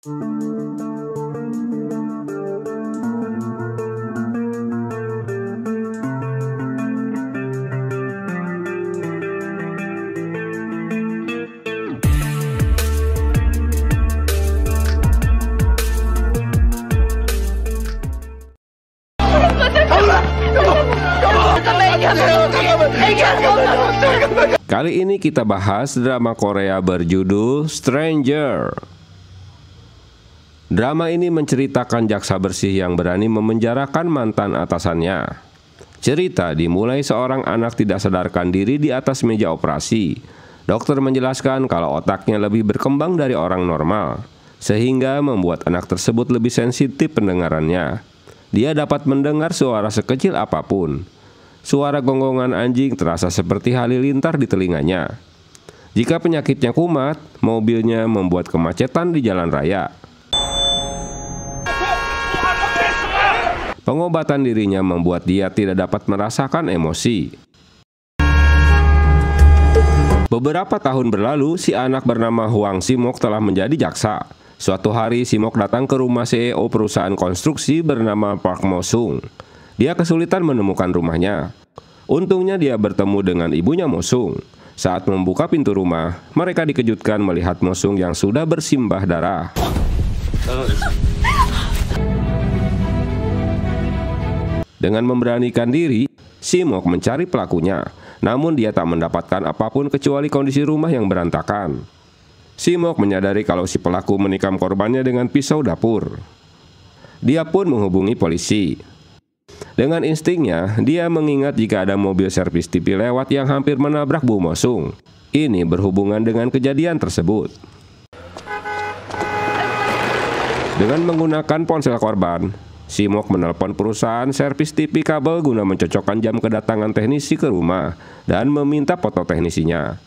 Kali ini kita bahas drama Korea berjudul Stranger. Drama ini menceritakan jaksa bersih yang berani memenjarakan mantan atasannya. Cerita dimulai seorang anak tidak sadarkan diri di atas meja operasi. Dokter menjelaskan kalau otaknya lebih berkembang dari orang normal, sehingga membuat anak tersebut lebih sensitif pendengarannya. Dia dapat mendengar suara sekecil apapun. Suara gonggongan anjing terasa seperti halilintar di telinganya. Jika penyakitnya kumat, mobilnya membuat kemacetan di jalan raya. Pengobatan dirinya membuat dia tidak dapat merasakan emosi. Beberapa tahun berlalu, si anak bernama Hwang Si-mok telah menjadi jaksa. Suatu hari, Si-mok datang ke rumah CEO perusahaan konstruksi bernama Park Mo-sung. Dia kesulitan menemukan rumahnya. Untungnya dia bertemu dengan ibunya Mo-sung. Saat membuka pintu rumah, mereka dikejutkan melihat Mo-sung yang sudah bersimbah darah. Dengan memberanikan diri, Si-mok mencari pelakunya. Namun dia tak mendapatkan apapun kecuali kondisi rumah yang berantakan. Si-mok menyadari kalau si pelaku menikam korbannya dengan pisau dapur. Dia pun menghubungi polisi. Dengan instingnya, dia mengingat jika ada mobil servis TV lewat yang hampir menabrak Bu Mo-sung. Ini berhubungan dengan kejadian tersebut. Dengan menggunakan ponsel korban, Si-mok menelpon perusahaan servis TV kabel guna mencocokkan jam kedatangan teknisi ke rumah dan meminta foto teknisinya.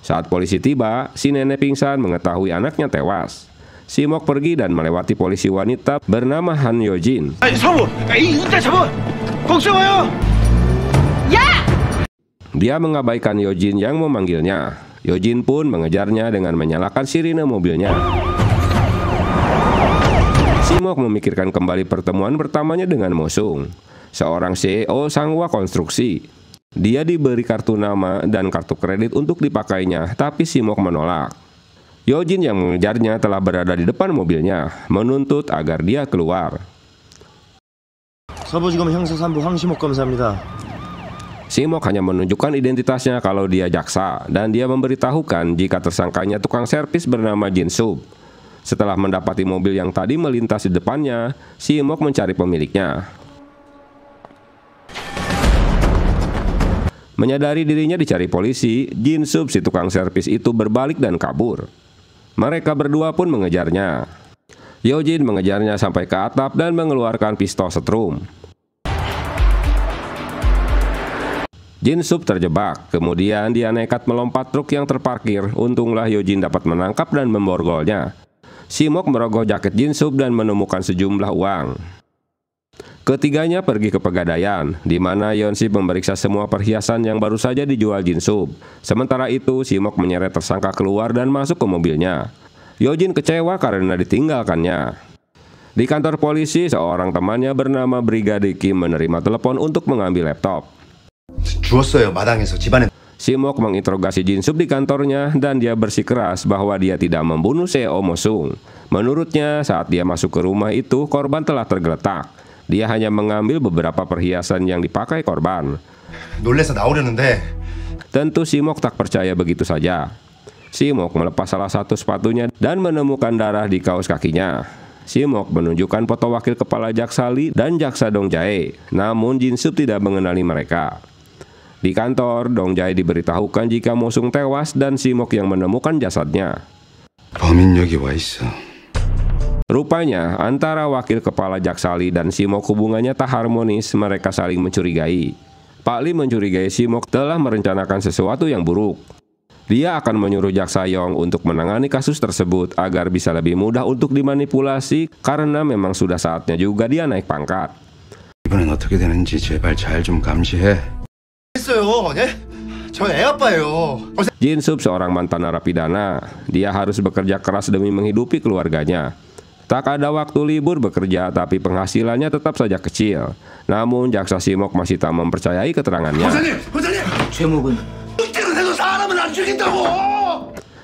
Saat polisi tiba, si nenek pingsan mengetahui anaknya tewas. Si-mok pergi dan melewati polisi wanita bernama Han Yo-jin. Dia mengabaikan Yo-jin yang memanggilnya. Yo-jin pun mengejarnya dengan menyalakan sirine mobilnya. Si-mok memikirkan kembali pertemuan pertamanya dengan Mo-sung, seorang CEO Sanghwa Konstruksi. Dia diberi kartu nama dan kartu kredit untuk dipakainya, tapi Si-mok menolak. Yo-jin yang mengejarnya telah berada di depan mobilnya, menuntut agar dia keluar. 서부지검 형사 3부 황시목 검사입니다. Si-mok hanya menunjukkan identitasnya kalau dia jaksa, dan dia memberitahukan jika tersangkanya tukang servis bernama Jin-sub. Setelah mendapati mobil yang tadi melintas di depannya, Si-mok mencari pemiliknya. Menyadari dirinya dicari polisi, Jin-sub si tukang servis itu berbalik dan kabur. Mereka berdua pun mengejarnya. Yo-jin mengejarnya sampai ke atap dan mengeluarkan pistol setrum. Jin-sub terjebak, kemudian dia nekat melompat truk yang terparkir. Untunglah Yo-jin dapat menangkap dan memborgolnya. Si-mok merogoh jaket Jin-sub dan menemukan sejumlah uang. Ketiganya pergi ke pegadaian, di mana Yeon-sip memeriksa semua perhiasan yang baru saja dijual Jin-sub. Sementara itu, Si-mok menyeret tersangka keluar dan masuk ke mobilnya. Yo-jin kecewa karena ditinggalkannya. Di kantor polisi, seorang temannya bernama Brigade Kim menerima telepon untuk mengambil laptop. Si-mok menginterogasi Jin-sub di kantornya dan dia bersikeras bahwa dia tidak membunuh CEO Mo-sung. Menurutnya, saat dia masuk ke rumah itu, korban telah tergeletak. Dia hanya mengambil beberapa perhiasan yang dipakai korban. Tentu Si-mok tak percaya begitu saja. Si-mok melepas salah satu sepatunya dan menemukan darah di kaos kakinya. Si-mok menunjukkan foto wakil kepala jaksa Lee dan jaksa Dong Jae. Namun Jin-sub tidak mengenali mereka. Di kantor, Dong Jae diberitahukan jika Mo-sung tewas dan Si-mok yang menemukan jasadnya. Rupanya, antara wakil kepala jaksa Lee dan Si-mok hubungannya tak harmonis, mereka saling mencurigai. Pak Lee mencurigai Si-mok telah merencanakan sesuatu yang buruk. Dia akan menyuruh jaksa Yong untuk menangani kasus tersebut agar bisa lebih mudah untuk dimanipulasi karena memang sudah saatnya juga dia naik pangkat. 이번엔 어떻게 되는지 제발 잘 좀 감시해. Jin-sub seorang mantan narapidana. Dia harus bekerja keras demi menghidupi keluarganya. Tak ada waktu libur bekerja, tapi penghasilannya tetap saja kecil. Namun jaksa Simok masih tak mempercayai keterangannya.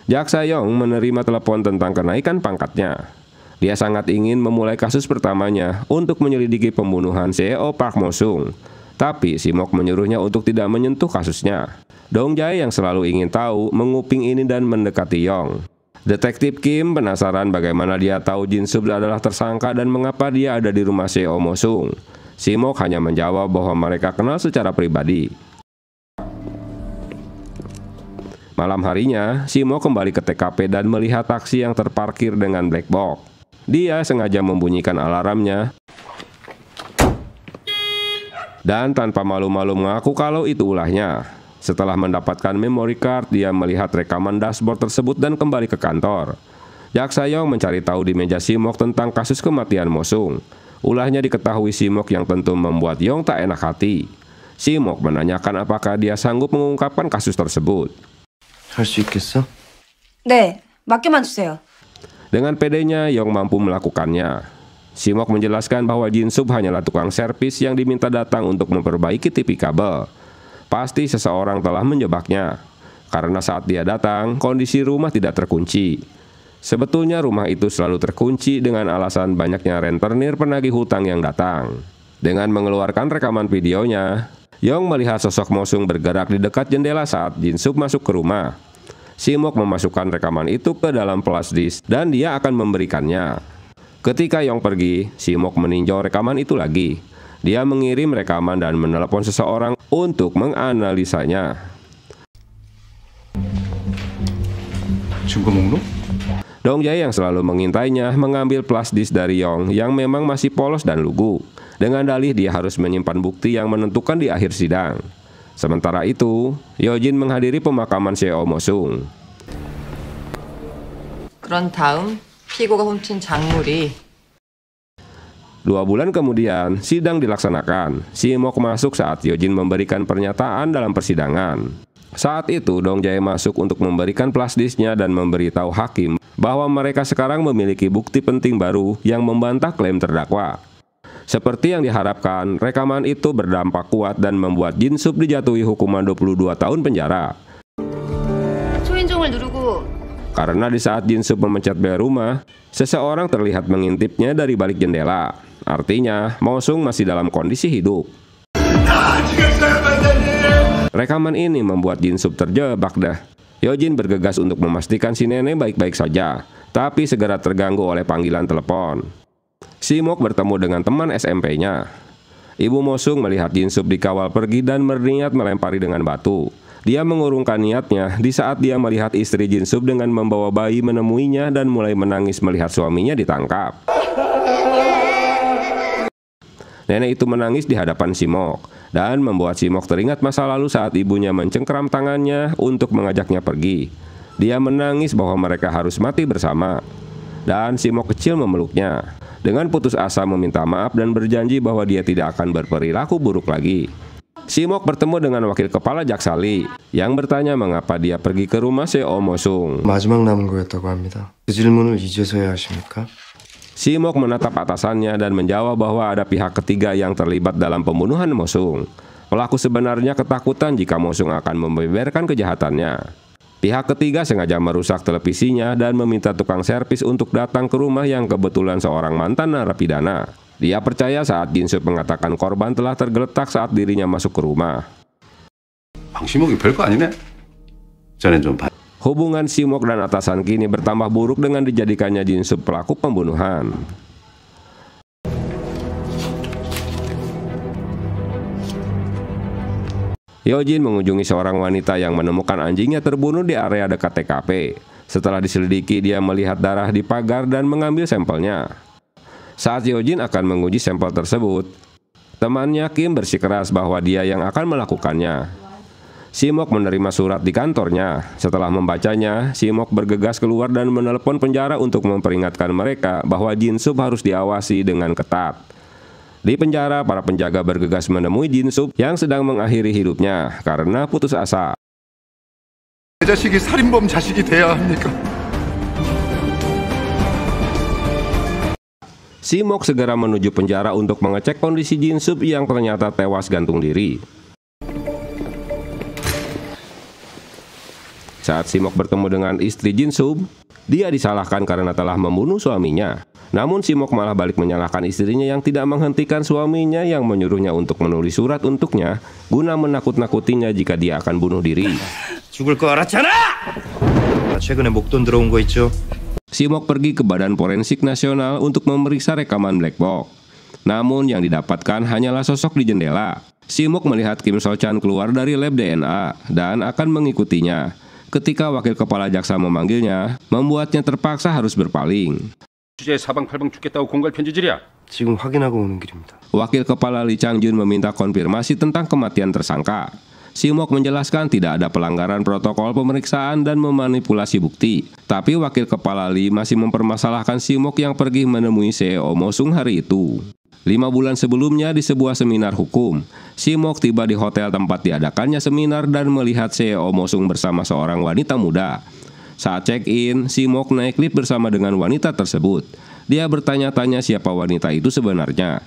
Jaksa Yong menerima telepon tentang kenaikan pangkatnya. Dia sangat ingin memulai kasus pertamanya untuk menyelidiki pembunuhan CEO Park Mo-sung. Tapi Simok menyuruhnya untuk tidak menyentuh kasusnya. Dong Jae yang selalu ingin tahu menguping ini dan mendekati Yong. Detektif Kim penasaran bagaimana dia tahu Jin Sub adalah tersangka dan mengapa dia ada di rumah CEO Mo-sung. Simok hanya menjawab bahwa mereka kenal secara pribadi. Malam harinya, Simok kembali ke TKP dan melihat taksi yang terparkir dengan black box. Dia sengaja membunyikan alarmnya dan tanpa malu-malu mengaku kalau itu ulahnya. Setelah mendapatkan memory card, dia melihat rekaman dashboard tersebut dan kembali ke kantor. Jaksa Yong mencari tahu di meja Simok tentang kasus kematian Mo-sung. Ulahnya diketahui Simok yang tentu membuat Yong tak enak hati. Simok menanyakan apakah dia sanggup mengungkapkan kasus tersebut. 할 수 있겠어? 네, 맡겨만 주세요. Dengan pedenya, Yong mampu melakukannya. Simok menjelaskan bahwa Jin Sub hanyalah tukang servis yang diminta datang untuk memperbaiki TV kabel. Pasti seseorang telah menjebaknya, karena saat dia datang, kondisi rumah tidak terkunci. Sebetulnya rumah itu selalu terkunci dengan alasan banyaknya rentenir penagih hutang yang datang. Dengan mengeluarkan rekaman videonya, Yong melihat sosok Mo-sung bergerak di dekat jendela saat Jin Sub masuk ke rumah. Simok memasukkan rekaman itu ke dalam flash disk dan dia akan memberikannya. Ketika Yong pergi, Simok meninjau rekaman itu lagi. Dia mengirim rekaman dan menelepon seseorang untuk menganalisanya. 증거 목록? Dong Jae yang selalu mengintainya mengambil flash disk dari Yong yang memang masih polos dan lugu. Dengan dalih dia harus menyimpan bukti yang menentukan di akhir sidang. Sementara itu, Yojin menghadiri pemakaman CEO Mo-sung. 그런 다음 피고가 훔친 작물이 2 bulan kemudian, sidang dilaksanakan. Simok masuk saat Yojin memberikan pernyataan dalam persidangan. Saat itu, Dong Jae masuk untuk memberikan flash disknya dan memberitahu hakim bahwa mereka sekarang memiliki bukti penting baru yang membantah klaim terdakwa. Seperti yang diharapkan, rekaman itu berdampak kuat dan membuat Jin Sub dijatuhi hukuman 22 tahun penjara. 초인종을 누르고 Karena di saat Jin Sub memencet bel rumah, seseorang terlihat mengintipnya dari balik jendela. Artinya, Mo-sung masih dalam kondisi hidup. Rekaman ini membuat Jin Sub terjebak dah. Yojin bergegas untuk memastikan si nenek baik-baik saja, tapi segera terganggu oleh panggilan telepon. Simok bertemu dengan teman SMP-nya. Ibu Mo-sung melihat Jin Sub dikawal pergi dan berniat melempari dengan batu. Dia mengurungkan niatnya di saat dia melihat istri Jin Sub dengan membawa bayi menemuinya dan mulai menangis melihat suaminya ditangkap. Nenek itu menangis di hadapan Simok dan membuat Simok teringat masa lalu saat ibunya mencengkeram tangannya untuk mengajaknya pergi. Dia menangis bahwa mereka harus mati bersama. Dan Simok kecil memeluknya. Dengan putus asa meminta maaf dan berjanji bahwa dia tidak akan berperilaku buruk lagi. Simok bertemu dengan wakil kepala jaksa Lee yang bertanya mengapa dia pergi ke rumah CEO Mo-sung. 마지막 남은 거였다고 합니다. 그 질문을 이제서야 하십니까? Simok menatap atasannya dan menjawab bahwa ada pihak ketiga yang terlibat dalam pembunuhan Mo-sung. Pelaku sebenarnya ketakutan jika Mo-sung akan membeberkan kejahatannya. Pihak ketiga sengaja merusak televisinya dan meminta tukang servis untuk datang ke rumah yang kebetulan seorang mantan narapidana. Dia percaya saat Jin Sub mengatakan korban telah tergeletak saat dirinya masuk ke rumah. 방시목이 별거 아니네. 저는 좀 Hubungan Simok dan atasan kini bertambah buruk dengan dijadikannya Jin Sub pelaku pembunuhan. Yojin mengunjungi seorang wanita yang menemukan anjingnya terbunuh di area dekat TKP. Setelah diselidiki, dia melihat darah di pagar dan mengambil sampelnya. Saat Yojin akan menguji sampel tersebut, temannya Kim bersikeras bahwa dia yang akan melakukannya. Simok menerima surat di kantornya. Setelah membacanya, Simok bergegas keluar dan menelepon penjara untuk memperingatkan mereka bahwa Jin Sub harus diawasi dengan ketat. Di penjara, para penjaga bergegas menemui Jin Sub yang sedang mengakhiri hidupnya karena putus asa. 내 자식이 살인범 자식이 돼야 합니까? Simok segera menuju penjara untuk mengecek kondisi Jin Sub yang ternyata tewas gantung diri. Saat Simok bertemu dengan istri Jin Sub, dia disalahkan karena telah membunuh suaminya. Namun Simok malah balik menyalahkan istrinya yang tidak menghentikan suaminya yang menyuruhnya untuk menulis surat untuknya guna menakut-nakutinya jika dia akan bunuh diri. 죽을 거 알았잖아! 최근에 목돈 들어온 거 있죠? Simok pergi ke Badan Forensik Nasional untuk memeriksa rekaman black box. Namun yang didapatkan hanyalah sosok di jendela. Simok melihat Kim So-chan keluar dari lab DNA dan akan mengikutinya. Ketika wakil kepala jaksa memanggilnya, membuatnya terpaksa harus berpaling. 주제 사방팔방 죽겠다고 공갈 편지질이야. 지금 확인하고 오는 길입니다. Wakil kepala Lee Chang-jun meminta konfirmasi tentang kematian tersangka. Simok menjelaskan tidak ada pelanggaran protokol pemeriksaan dan memanipulasi bukti. Tapi wakil kepala Lee masih mempermasalahkan Simok yang pergi menemui CEO Mosung hari itu. 5 bulan sebelumnya di sebuah seminar hukum, Simok tiba di hotel tempat diadakannya seminar dan melihat CEO Mosung bersama seorang wanita muda. Saat check-in, Simok naik lift bersama dengan wanita tersebut. Dia bertanya-tanya siapa wanita itu sebenarnya.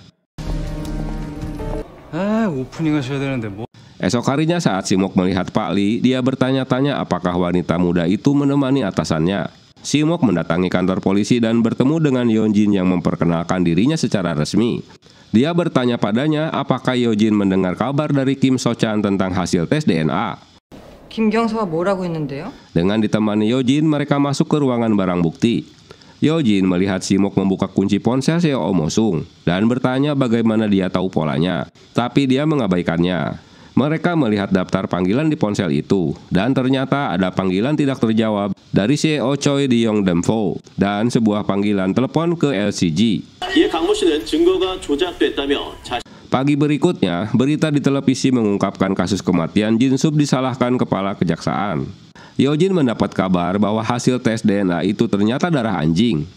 오프닝 하셔야 되는데 뭐. Esok harinya saat Simok melihat Pak Lee, dia bertanya-tanya apakah wanita muda itu menemani atasannya. Simok mendatangi kantor polisi dan bertemu dengan Yeonjin yang memperkenalkan dirinya secara resmi. Dia bertanya padanya apakah Yeonjin mendengar kabar dari Kim So-chan tentang hasil tes DNA. 김 경사가 뭐라고 했는데요? Dengan ditemani Yeonjin, mereka masuk ke ruangan barang bukti. Yeonjin melihat Simok membuka kunci ponsel CEO Mosung dan bertanya bagaimana dia tahu polanya, tapi dia mengabaikannya. Mereka melihat daftar panggilan di ponsel itu, dan ternyata ada panggilan tidak terjawab dari CEO Choi Yong-demfo dan sebuah panggilan telepon ke LCG. Pagi berikutnya, berita di televisi mengungkapkan kasus kematian Jin Sub disalahkan kepala kejaksaan. Yeonjin mendapat kabar bahwa hasil tes DNA itu ternyata darah anjing.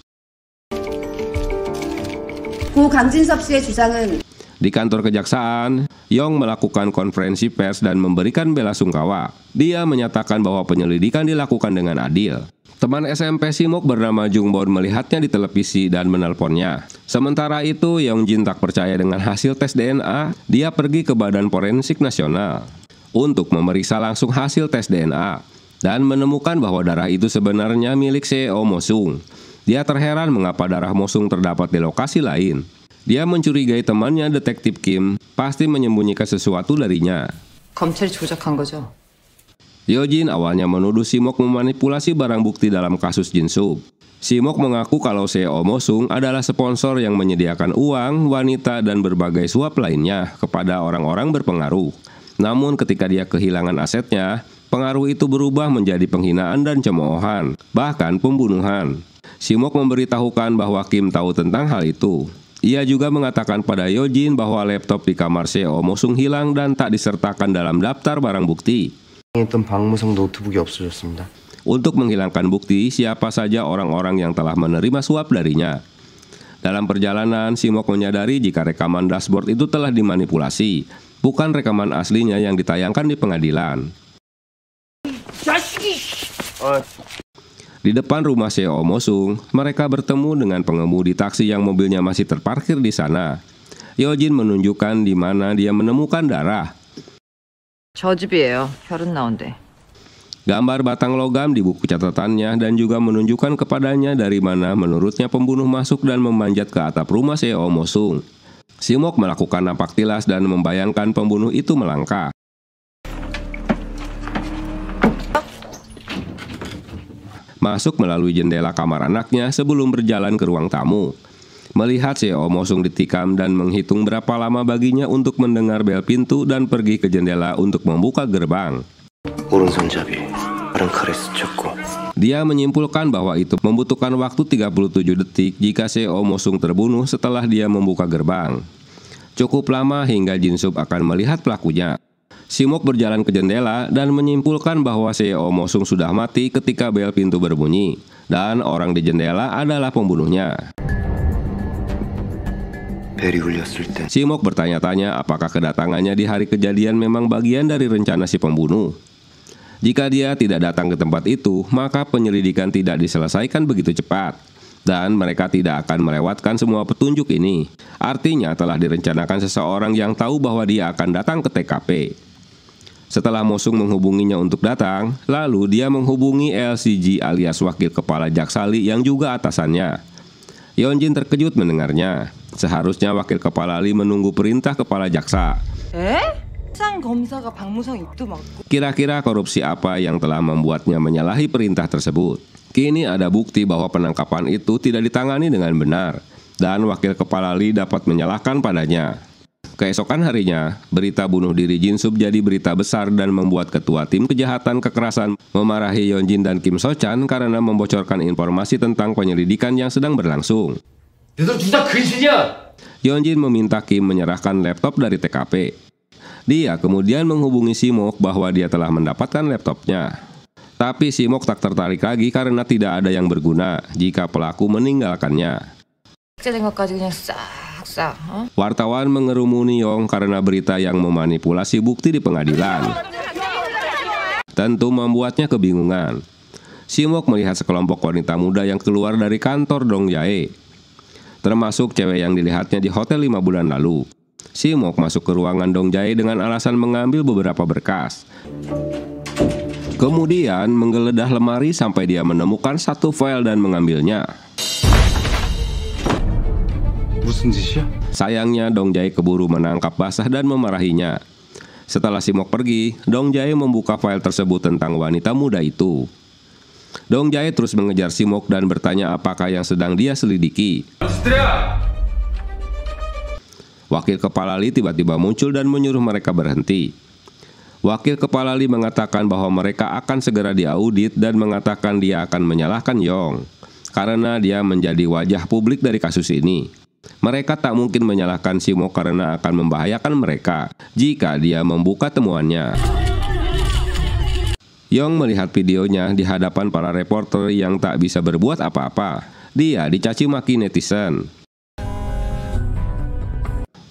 고 강진섭 씨의 주장은 Di kantor kejaksaan, Yong melakukan konferensi pers dan memberikan bela sungkawa. Dia menyatakan bahwa penyelidikan dilakukan dengan adil. Teman SMP Simok bernama Jungbon melihatnya di televisi dan menelponnya. Sementara itu, Yeonjin tak percaya dengan hasil tes DNA. Dia pergi ke Badan Forensik Nasional untuk memeriksa langsung hasil tes DNA dan menemukan bahwa darah itu sebenarnya milik CEO Mosung. Dia terheran mengapa darah Mosung terdapat di lokasi lain. Dia mencurigai temannya detektif Kim pasti menyembunyikan sesuatu darinya. 검찰이 조작한 거죠. Yeonjin awalnya menuduh Simok memanipulasi barang bukti dalam kasus Jin Sub. Simok mengaku kalau CEO Mosung adalah sponsor yang menyediakan uang, wanita, dan berbagai suap lainnya kepada orang-orang berpengaruh. Namun ketika dia kehilangan asetnya, pengaruh itu berubah menjadi penghinaan dan cemoohan, bahkan pembunuhan. Simok memberitahukan bahwa Kim tahu tentang hal itu. Ia juga mengatakan pada Yeonjin bahwa laptop di kamar CEO Mosung hilang dan tak disertakan dalam daftar barang bukti. 했던 박무성 노트북이 없어졌습니다. Untuk menghilangkan bukti siapa saja orang-orang yang telah menerima suap darinya. Dalam perjalanan, Simok menyadari jika rekaman dashboard itu telah dimanipulasi, bukan rekaman aslinya yang ditayangkan di pengadilan. Di depan rumah CEO Mosung, mereka bertemu dengan pengemudi taksi yang mobilnya masih terparkir di sana. Yeonjin menunjukkan di mana dia menemukan darah. 저 집이에요. 혈흔 나온대. Gambar batang logam di buku catatannya dan juga menunjukkan kepadanya dari mana menurutnya pembunuh masuk dan memanjat ke atap rumah CEO Mosung. Simok melakukan napak tilas dan membayangkan pembunuh itu melangkah. Masuk melalui jendela kamar anaknya sebelum berjalan ke ruang tamu. Melihat CEO Mosung ditikam dan menghitung berapa lama baginya untuk mendengar bel pintu dan pergi ke jendela untuk membuka gerbang. 오른손잡이, 다른 칼에 스쳤고. Dia menyimpulkan bahwa itu membutuhkan waktu 37 detik jika CEO Mosung terbunuh setelah dia membuka gerbang. Cukup lama hingga Jin Sub akan melihat pelakunya. Simok berjalan ke jendela dan menyimpulkan bahwa CEO Mosung sudah mati ketika bel pintu berbunyi, dan orang di jendela adalah pembunuhnya. Simok bertanya-tanya apakah kedatangannya di hari kejadian memang bagian dari rencana si pembunuh. Jika dia tidak datang ke tempat itu, maka penyelidikan tidak diselesaikan begitu cepat. Dan mereka tidak akan melewatkan semua petunjuk ini. Artinya telah direncanakan seseorang yang tahu bahwa dia akan datang ke TKP. Setelah Mosung menghubunginya untuk datang, lalu dia menghubungi LCG alias wakil kepala Jaksali yang juga atasannya. Yeonjin terkejut mendengarnya. Seharusnya wakil kepala Lee menunggu perintah kepala jaksa. 상 검사가 박무성 입도 막고. Kira-kira korupsi apa yang telah membuatnya menyalahi perintah tersebut? Kini ada bukti bahwa penangkapan itu tidak ditangani dengan benar, dan wakil kepala Lee dapat menyalahkan padanya. Keesokan harinya, berita bunuh diri Jin Sup jadi berita besar dan membuat ketua tim kejahatan kekerasan memarahi Yeonjin dan Kim So Chan karena membocorkan informasi tentang penyelidikan yang sedang berlangsung. Yeonjin meminta Kim menyerahkan laptop dari TKP. Dia kemudian menghubungi Simok bahwa dia telah mendapatkan laptopnya. Tapi Simok tak tertarik lagi karena tidak ada yang berguna jika pelaku meninggalkannya. Wartawan mengerumuni Yong karena berita yang memanipulasi bukti di pengadilan. Tentu membuatnya kebingungan. Simok melihat sekelompok wanita muda yang keluar dari kantor Dong Jae, termasuk cewek yang dilihatnya di hotel 5 bulan lalu. Simok masuk ke ruangan Dong Jae dengan alasan mengambil beberapa berkas. Kemudian menggeledah lemari sampai dia menemukan satu file dan mengambilnya. 무슨 짓이야? Sayangnya Dong Jae keburu menangkap basah dan memarahinya. Setelah Simok pergi, Dong Jae membuka file tersebut tentang wanita muda itu. Dong Jae terus mengejar Simok dan bertanya apakah yang sedang dia selidiki. Wakil kepala Lee tiba-tiba muncul dan menyuruh mereka berhenti. Wakil kepala Lee mengatakan bahwa mereka akan segera diaudit dan mengatakan dia akan menyalahkan Yong karena dia menjadi wajah publik dari kasus ini. Mereka tak mungkin menyalahkan Simok karena akan membahayakan mereka jika dia membuka temuannya. Yong melihat videonya di hadapan para reporter yang tak bisa berbuat apa-apa. Dia dicaci maki netizen.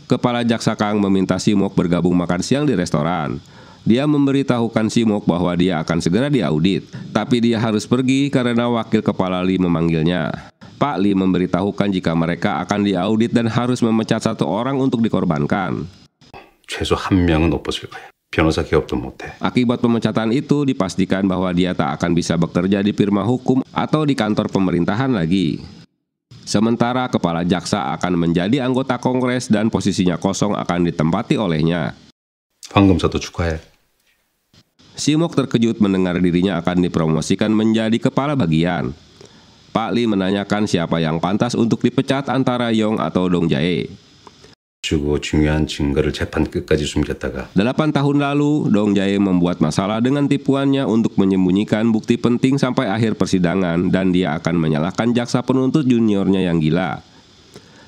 Kepala jaksa Kang meminta Simok bergabung makan siang di restoran. Dia memberitahukan Simok bahwa dia akan segera diaudit, tapi dia harus pergi karena wakil kepala Lee memanggilnya. Pak Lee memberitahukan jika mereka akan diaudit dan harus memecat satu orang untuk dikorbankan. 최소 한 명은 없어질 거야. 변호사 개업도 못해. Akibat pemecatan itu dipastikan bahwa dia tak akan bisa bekerja di firma hukum atau di kantor pemerintahan lagi. Sementara kepala jaksa akan menjadi anggota kongres dan posisinya kosong akan ditempati olehnya. 황금사도 축하해. Simok terkejut mendengar dirinya akan dipromosikan menjadi kepala bagian. Pak Lee menanyakan siapa yang pantas untuk dipecat antara Yong atau Dong Jae. 주고 중요한 증거를 재판 끝까지 숨겼다가 8 tahun lalu, Dong Jae membuat masalah dengan tipuannya untuk menyembunyikan bukti penting sampai akhir persidangan dan dia akan menyalahkan jaksa penuntut juniornya yang gila.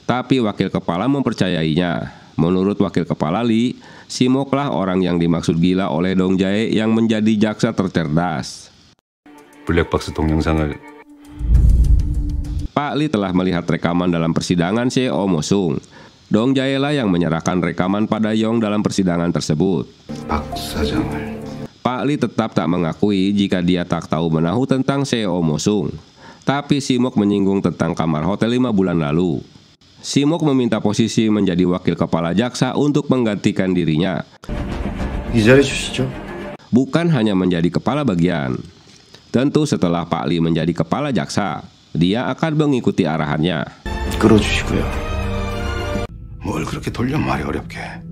Tapi wakil kepala mempercayainya. Menurut wakil kepala Lee, Simoklah orang yang dimaksud gila oleh Dong Jae yang menjadi jaksa tercerdas. 블랙박스 동영상을 Pak Lee telah melihat rekaman dalam persidangan CEO Mosung. Dong Jae lah yang menyerahkan rekaman pada Yong dalam persidangan tersebut. 박 사장을 Pak Lee tetap tak mengakui jika dia tak tahu menahu tentang CEO Mosung. Tapi Simok menyinggung tentang kamar hotel 5 bulan lalu. Simok meminta posisi menjadi wakil kepala jaksa untuk menggantikan dirinya. 이 자리 주시죠. Bukan hanya menjadi kepala bagian. Tentu setelah Pak Lee menjadi kepala jaksa, dia akan mengikuti arahannya. 끌어주시고요. 뭘 그렇게 돌려 말이 어렵게.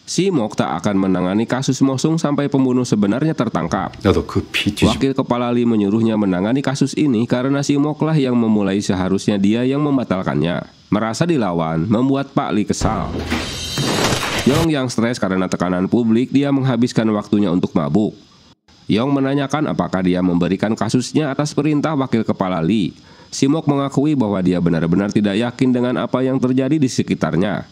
Simok tak akan menangani kasus Mosung sampai pembunuh sebenarnya tertangkap. 나도 그 피지. Wakil kepala Lee menyuruhnya menangani kasus ini karena Simoklah yang memulai, seharusnya dia yang membatalkannya. Merasa dilawan membuat Pak Lee kesal. Yong yang stres karena tekanan publik, dia menghabiskan waktunya untuk mabuk. Yong menanyakan apakah dia memberikan kasusnya atas perintah wakil kepala Lee. Simok mengakui bahwa dia benar-benar tidak yakin dengan apa yang terjadi di sekitarnya.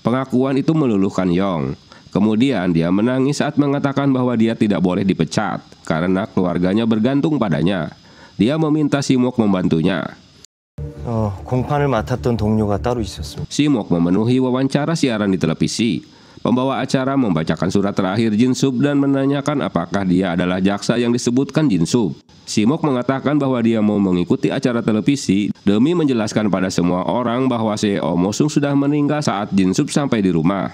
Pengakuan itu meluluhkan Yong. Kemudian dia menangis saat mengatakan bahwa dia tidak boleh dipecat karena keluarganya bergantung padanya. Dia meminta Simok membantunya. 공판을 맡았던 동료가 따로 있었습니다. Simok memenuhi wawancara siaran di televisi. Pembawa acara membacakan surat terakhir Jin Sub dan menanyakan apakah dia adalah jaksa yang disebutkan Jin Sub. Si Mok mengatakan bahwa dia mau mengikuti acara televisi demi menjelaskan pada semua orang bahwa CEO Mosung sudah meninggal saat Jin Sub sampai di rumah.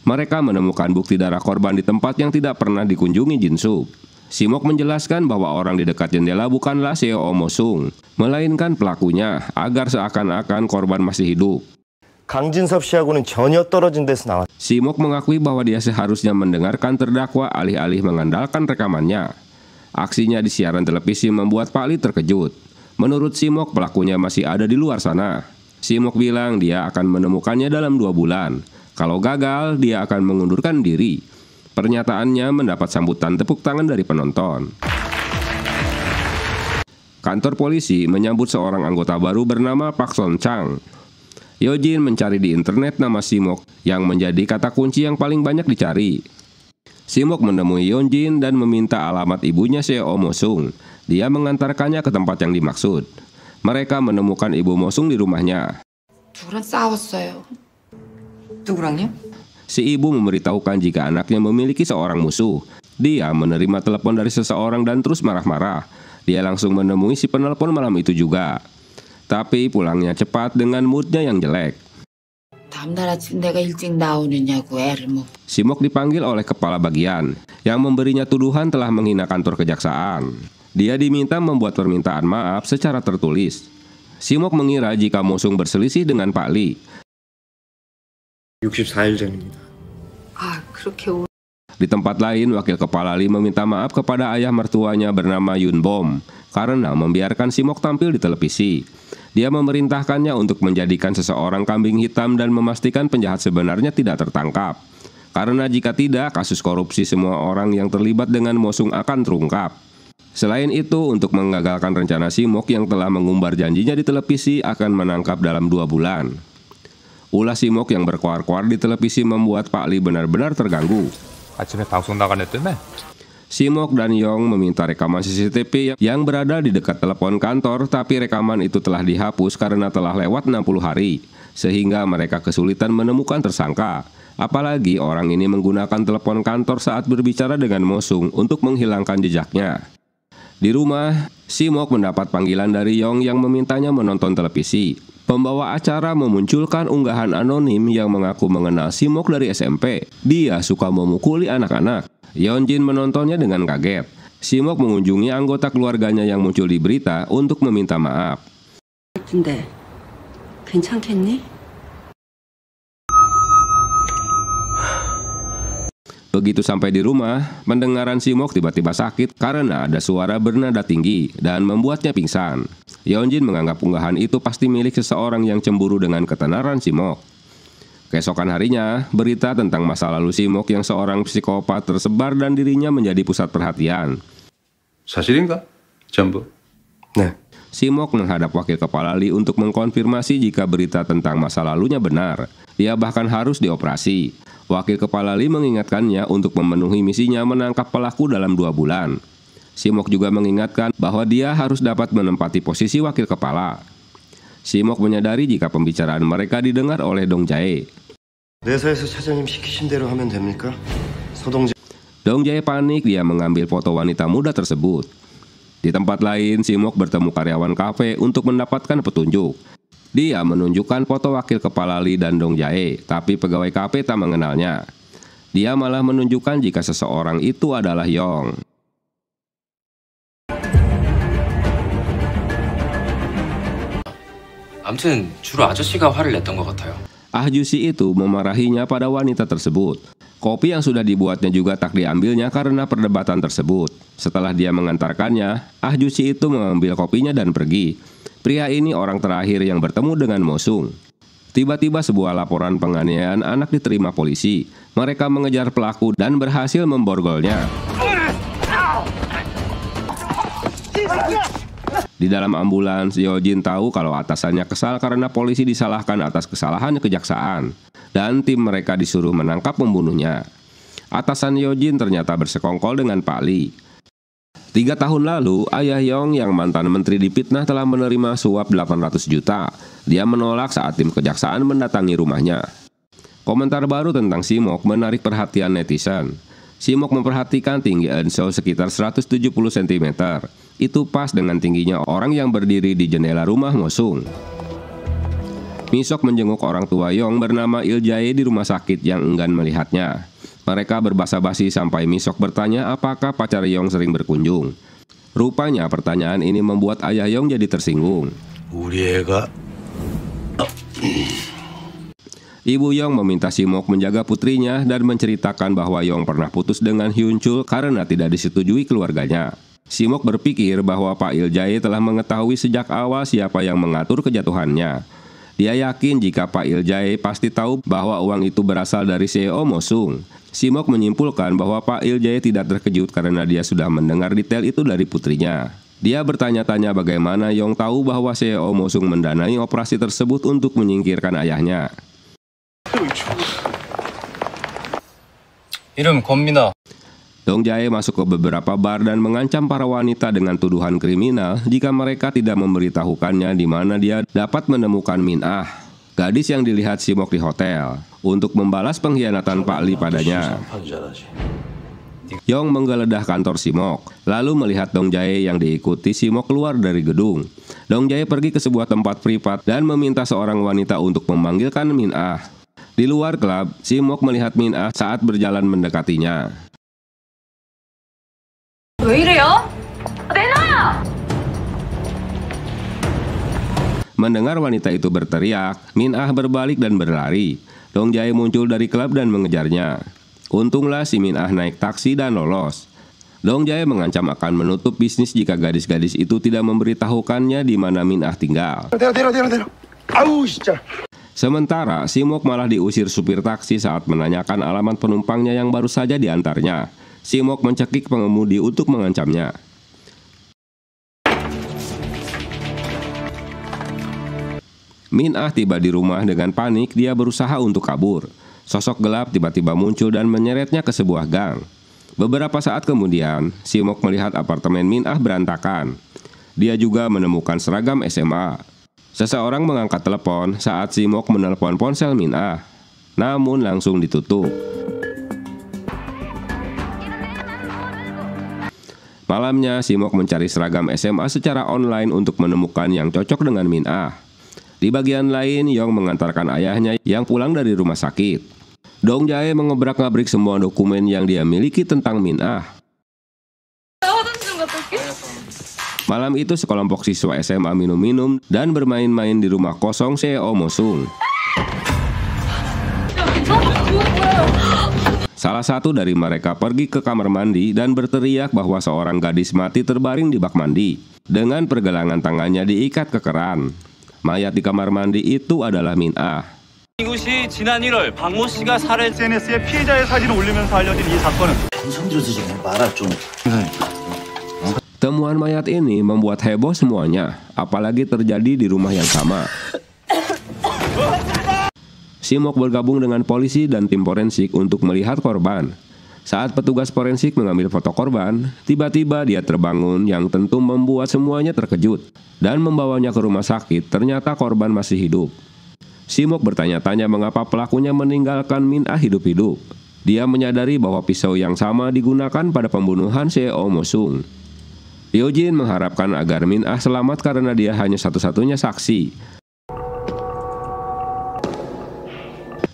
Mereka menemukan bukti darah korban di tempat yang tidak pernah dikunjungi Jin Sub. Si Mok menjelaskan bahwa orang di dekat jendela bukanlah CEO Mosung, melainkan pelakunya agar seakan-akan korban masih hidup. 강진섭 씨하고는 전혀 떨어진 데서 나왔. Si Mok mengakui bahwa dia seharusnya mendengarkan terdakwa alih-alih mengandalkan rekamannya. Aksinya di siaran televisi membuat Pak Li terkejut. Menurut si Mok, pelakunya masih ada di luar sana. Si Mok bilang dia akan menemukannya dalam 2 bulan. Kalau gagal, dia akan mengundurkan diri. Pernyataannya mendapat sambutan tepuk tangan dari penonton. Kantor polisi menyambut seorang anggota baru bernama Pak Son Chang. Yojin mencari di internet nama Si Mok yang menjadi kata kunci yang paling banyak dicari. Si Mok menemui Yojin dan meminta alamat ibunya CEO Mosung. Dia mengantarkannya ke tempat yang dimaksud. Mereka menemukan ibu Mosung di rumahnya. 누구랑 싸웠어요. 누구랑요? Si ibu memberitahukan jika anaknya memiliki seorang musuh. Dia menerima telepon dari seseorang dan terus marah-marah. Dia langsung menemui si penelpon malam itu juga. Tapi pulangnya cepat dengan moodnya yang jelek. 다음날 아침 내가 일찍 나오느냐고 애를 먹. Si Mok dipanggil oleh kepala bagian yang memberinya tuduhan telah menghina kantor kejaksaan. Dia diminta membuat permintaan maaf secara tertulis. Si Mok mengira jika Mosung berselisih dengan Pak Li. 64일 전입니다. 아, 그렇게 Di tempat lain, wakil kepala Li meminta maaf kepada ayah mertuanya bernama Yun Bom karena membiarkan Si Mok tampil di televisi. Dia memerintahkannya untuk menjadikan seseorang kambing hitam dan memastikan penjahat sebenarnya tidak tertangkap. Karena jika tidak, kasus korupsi semua orang yang terlibat dengan Mosung akan terungkap. Selain itu, untuk mengagalkan rencana Si Mok yang telah mengumbar janjinya di televisi akan menangkap dalam 2 bulan. Ulah Si Mok yang berkoar-koar di televisi membuat Pak Li benar-benar terganggu. 아침에 방송 나가냈다며? Si Mok dan Yong meminta rekaman CCTV yang berada di dekat telepon kantor, tapi rekaman itu telah dihapus karena telah lewat 60 hari, sehingga mereka kesulitan menemukan tersangka. Apalagi orang ini menggunakan telepon kantor saat berbicara dengan Mosung untuk menghilangkan jejaknya. Di rumah, Si Mok mendapat panggilan dari Yong yang memintanya menonton televisi. Pembawa acara memunculkan unggahan anonim yang mengaku mengenal Si Mok dari SMP. Dia suka memukuli anak-anak. Yeonjin menontonnya dengan kaget. Si Mok mengunjungi anggota keluarganya yang muncul di berita untuk meminta maaf. 근데 괜찮겠니? Begitu sampai di rumah, pendengaran Si Mok tiba-tiba sakit karena ada suara bernada tinggi dan membuatnya pingsan. Yeonjin menganggap unggahan itu pasti milik seseorang yang cemburu dengan ketenaran Si Mok. Keesokan harinya, berita tentang masa lalu Si Mok yang seorang psikopat tersebar dan dirinya menjadi pusat perhatian. 사실인가? 전부. 네. Si Mok menghadap wakil kepala Li untuk mengkonfirmasi jika berita tentang masa lalunya benar. Dia bahkan harus dioperasi. Wakil kepala Li mengingatkannya untuk memenuhi misinya menangkap pelaku dalam 2 bulan. Si Mok juga mengingatkan bahwa dia harus dapat menempati posisi wakil kepala. Si Mok menyadari jika pembicaraan mereka didengar oleh Dong Jae. 내사에서 차장님 시키신 대로 하면 됩니까? 서동재. Dong Jae panik, dia mengambil foto wanita muda tersebut. Di tempat lain, Si Mok bertemu karyawan kafe untuk mendapatkan petunjuk. Dia menunjukkan foto wakil kepala Li dan Dong Jae, tapi pegawai kafe tak mengenalnya. Dia malah menunjukkan jika seseorang itu adalah Yong. 아무튼 주로 아저씨가 화를 냈던 것 같아요. Ah Jusi itu memarahinya pada wanita tersebut. Kopi yang sudah dibuatnya juga tak diambilnya karena perdebatan tersebut. Setelah dia mengantarkannya, Ah Jusi itu mengambil kopinya dan pergi. Pria ini orang terakhir yang bertemu dengan Mosung. Tiba-tiba sebuah laporan penganiayaan anak diterima polisi. Mereka mengejar pelaku dan berhasil memborgolnya. Di dalam ambulans, Yeonjin tahu kalau atasannya kesal karena polisi disalahkan atas kesalahan kejaksaan. Dan tim mereka disuruh menangkap pembunuhnya. Atasan Yeonjin ternyata bersekongkol dengan Pak Li. 3 tahun lalu, ayah Yong yang mantan menteri dipitnah telah menerima suap 800 juta. Dia menolak saat tim kejaksaan mendatangi rumahnya. Komentar baru tentang Simok menarik perhatian netizen. Simok memperhatikan tinggi Eunso sekitar 170 cm. Itu pas dengan tingginya orang yang berdiri di jendela rumah Mosung. Misok menjenguk orang tua Yong bernama Il Jae di rumah sakit yang enggan melihatnya. Mereka berbasa-basi sampai Misok bertanya apakah pacar Yong sering berkunjung. Rupanya pertanyaan ini membuat ayah Yong jadi tersinggung. Ibu Yong meminta Simok menjaga putrinya dan menceritakan bahwa Yong pernah putus dengan Hyun Chul karena tidak disetujui keluarganya. Simok berpikir bahwa Pak Il Jae telah mengetahui sejak awal siapa yang mengatur kejatuhannya. Dia yakin jika Pak Il Jae pasti tahu bahwa uang itu berasal dari CEO Mosung. Simok menyimpulkan bahwa Pak Il Jae tidak terkejut karena dia sudah mendengar detail itu dari putrinya. Dia bertanya-tanya bagaimana Yong tahu bahwa CEO Mosung mendanai operasi tersebut untuk menyingkirkan ayahnya. 이름 권민아. Dong Jae masuk ke beberapa bar dan mengancam para wanita dengan tuduhan kriminal jika mereka tidak memberitahukannya di mana dia dapat menemukan Min Ah, gadis yang dilihat Simok di hotel, untuk membalas pengkhianatan Pak Lee padanya. Yong menggeledah kantor Simok, lalu melihat Dong Jae yang diikuti Simok keluar dari gedung. Dong Jae pergi ke sebuah tempat privat dan meminta seorang wanita untuk memanggilkan Min Ah. Di luar klub, Simok melihat Min Ah saat berjalan mendekatinya. 왜 이래요? 내놔! Mendengar wanita itu berteriak, Min Ah berbalik dan berlari. Dong Jae muncul dari klub dan mengejarnya. Untunglah si Min Ah naik taksi dan lolos. Dong Jae mengancam akan menutup bisnis jika gadis-gadis itu tidak memberitahukannya di mana Min Ah tinggal. Sementara Simok malah diusir supir taksi saat menanyakan alamat penumpangnya yang baru saja diantarnya. Simok mencekik pengemudi untuk mengancamnya. Min Ah tiba di rumah dengan panik. Dia berusaha untuk kabur. Sosok gelap tiba-tiba muncul dan menyeretnya ke sebuah gang. Beberapa saat kemudian, Simok melihat apartemen Min Ah berantakan. Dia juga menemukan seragam SMA. Seseorang mengangkat telepon saat Simok menelpon ponsel Min Ah, namun langsung ditutup. Malamnya, Simok mencari seragam SMA secara online untuk menemukan yang cocok dengan Min Ah. Di bagian lain, Yong mengantarkan ayahnya yang pulang dari rumah sakit. Dong Jae mengebrak-ngabrik semua dokumen yang dia miliki tentang Min Ah. Malam itu sekelompok siswa SMA minum-minum dan bermain-main di rumah kosong CEO Mosung. Salah satu dari mereka pergi ke kamar mandi dan berteriak bahwa seorang gadis mati terbaring di bak mandi. Dengan pergelangan tangannya diikat ke keran. Mayat di kamar mandi itu adalah Min Ah. 이곳이 지난 1월 박모 씨가 살해 SNS에 피해자의 사진을 올리면서 알려진 이 사건은 Temuan mayat ini membuat heboh semuanya, apalagi terjadi di rumah yang sama. Simok bergabung dengan polisi dan tim forensik untuk melihat korban. Saat petugas forensik mengambil foto korban, tiba-tiba dia terbangun yang tentu membuat semuanya terkejut dan membawanya ke rumah sakit. Ternyata korban masih hidup. Simok bertanya-tanya mengapa pelakunya meninggalkan Min Ah hidup-hidup. Dia menyadari bahwa pisau yang sama digunakan pada pembunuhan CEO Mosung. Hyojin mengharapkan agar Min Ah selamat karena dia hanya satu-satunya saksi.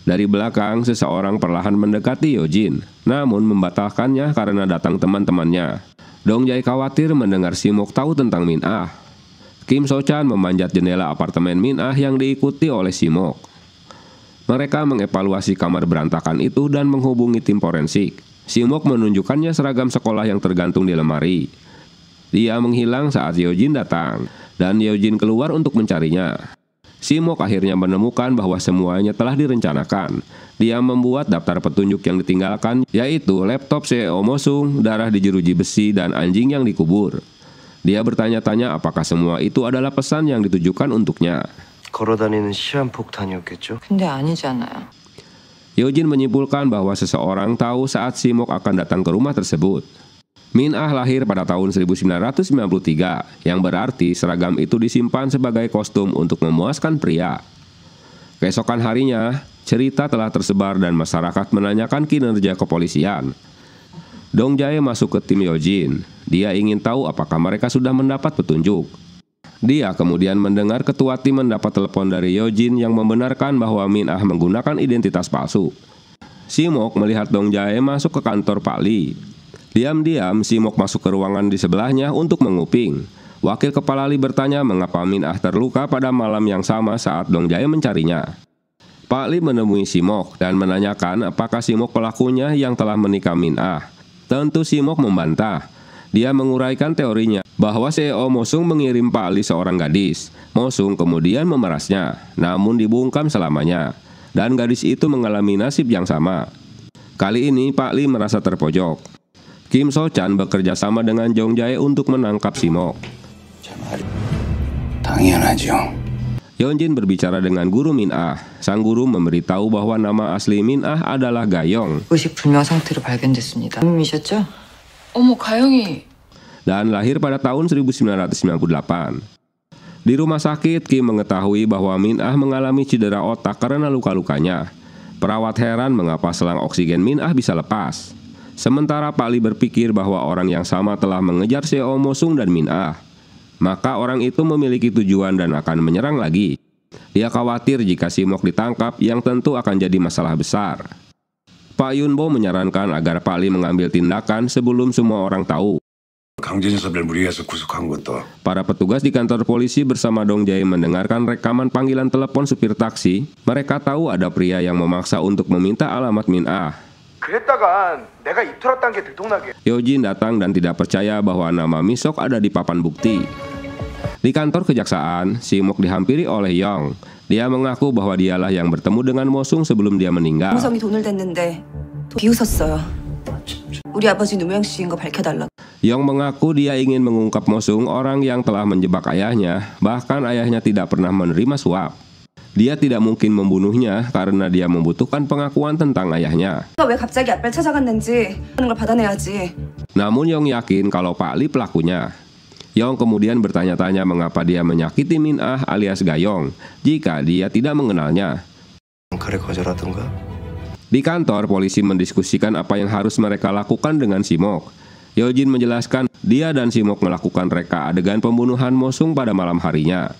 Dari belakang, seseorang perlahan mendekati Hyojin, namun membatalkannya karena datang teman-temannya. Dong Jae khawatir mendengar Simok tahu tentang Min Ah. Kim So-chan memanjat jendela apartemen Min Ah yang diikuti oleh Simok. Mereka mengevaluasi kamar berantakan itu dan menghubungi tim forensik. Simok menunjukkannya seragam sekolah yang tergantung di lemari. Dia menghilang saat Hyojin datang, dan Hyojin keluar untuk mencarinya. Simok akhirnya menemukan bahwa semuanya telah direncanakan. Dia membuat daftar petunjuk yang ditinggalkan, yaitu laptop CEO Mosung, darah di jeruji besi, dan anjing yang dikubur. Dia bertanya-tanya apakah semua itu adalah pesan yang ditujukan untuknya. 걸어다니는 시한폭탄이었겠죠? 근데 아니잖아요. Hyojin menyimpulkan bahwa seseorang tahu saat Simok akan datang ke rumah tersebut. Min Ah lahir pada tahun 1993, yang berarti seragam itu disimpan sebagai kostum untuk memuaskan pria. Keesokan harinya, Cerita telah tersebar dan masyarakat menanyakan kinerja kepolisian. Dong Jae masuk ke tim Yojin. Dia ingin tahu apakah mereka sudah mendapat petunjuk. Dia kemudian mendengar ketua tim mendapat telepon dari Yojin yang membenarkan bahwa Min Ah menggunakan identitas palsu. Simok melihat Dong Jae masuk ke kantor Pak Lee. Diam-diam Simok masuk ke ruangan di sebelahnya untuk menguping. Wakil kepala Lee bertanya mengapa Min Ah terluka pada malam yang sama saat Dong Jae mencarinya. Pak Lee menemui Simok dan menanyakan apakah Simok pelakunya yang telah menikah Min Ah. Tentu Simok membantah. Dia menguraikan teorinya bahwa CEO Mosung mengirim Pak Lee seorang gadis. Mosung kemudian memerasnya, namun dibungkam selamanya. Dan gadis itu mengalami nasib yang sama. Kali ini Pak Lee merasa terpojok. Kim So Chan bekerja sama dengan Dong Jae untuk menangkap Simok. 당연하죠. Yeonjin berbicara dengan guru Min Ah. Sang guru memberitahu bahwa nama asli Min Ah adalah Gayong. 의식 불명 상태로 발견됐습니다. 미셨죠? 어머, 가영이. Dan lahir pada tahun 1998. Di rumah sakit, Kim mengetahui bahwa Min Ah mengalami cedera otak karena luka-lukanya. Perawat heran mengapa selang oksigen Min Ah bisa lepas. Sementara Pak Lee berpikir bahwa orang yang sama telah mengejar CEO Mosung dan Min Ah. Maka orang itu memiliki tujuan dan akan menyerang lagi. Dia khawatir jika Simok ditangkap yang tentu akan jadi masalah besar. Pak Yunbo menyarankan agar Pak Lee mengambil tindakan sebelum semua orang tahu. 강제수사를 무리해서 구속한 것도. Para petugas di kantor polisi bersama Dong Jae mendengarkan rekaman panggilan telepon supir taksi. Mereka tahu ada pria yang memaksa untuk meminta alamat Min Ah. Yojin datang dan tidak percaya bahwa nama Misok ada di papan bukti. Di kantor kejaksaan, Simok dihampiri oleh Yong. Dia mengaku bahwa dialah yang bertemu dengan Mosung sebelum dia meninggal. 모성이 돈을 댔는데 비웃었어요. 우리 아버지 누명 씨인 거 밝혀달라고. Yong mengaku dia ingin mengungkap Mosung orang yang telah menjebak ayahnya. Bahkan ayahnya tidak pernah menerima suap. Dia tidak mungkin membunuhnya karena dia membutuhkan pengakuan tentang ayahnya. 왜 갑자기 아빠를 찾아갔는지 하는 걸 받아내야지. Namun Yong yakin kalau Pak Lee pelakunya. Yong kemudian bertanya-tanya mengapa dia menyakiti Min Ah alias Gayong jika dia tidak mengenalnya. Di kantor, polisi mendiskusikan apa yang harus mereka lakukan dengan Simok. Yojin menjelaskan dia dan Simok melakukan reka adegan pembunuhan Mosung pada malam harinya.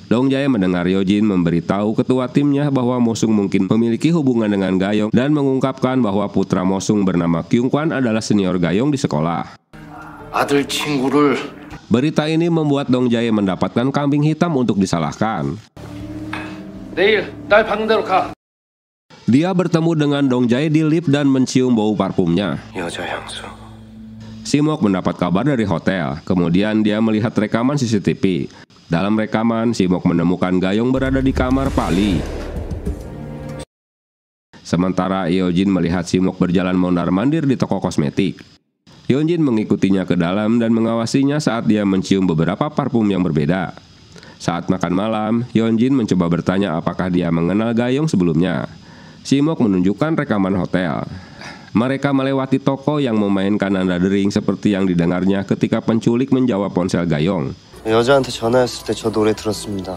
Dong Jae mendengar Yojin memberitahu ketua timnya bahwa Mosung mungkin memiliki hubungan dengan Gayong dan mengungkapkan bahwa putra Mosung bernama Kyung Kwan adalah senior Gayong di sekolah. 아들 친구를. Berita ini membuat Dong Jae mendapatkan kambing hitam untuk disalahkan. 내일 딸 방대로 가. Dia bertemu dengan Dong Jae di lift dan mencium bau parfumnya. 여자 향수. Simok mendapat kabar dari hotel. Kemudian dia melihat rekaman CCTV. Dalam rekaman, Simok menemukan Gayong berada di kamar Pak Lee. Sementara Yeojin melihat Simok berjalan mondar-mandir di toko kosmetik. Yeonjin mengikutinya ke dalam dan mengawasinya saat dia mencium beberapa parfum yang berbeda. Saat makan malam, Yeonjin mencoba bertanya apakah dia mengenal Gayong sebelumnya. Simok menunjukkan rekaman hotel. Mereka melewati toko yang memainkan nada dering seperti yang didengarnya ketika penculik menjawab ponsel Gayong. 여자한테 전화했을 때 저 노래 들었습니다.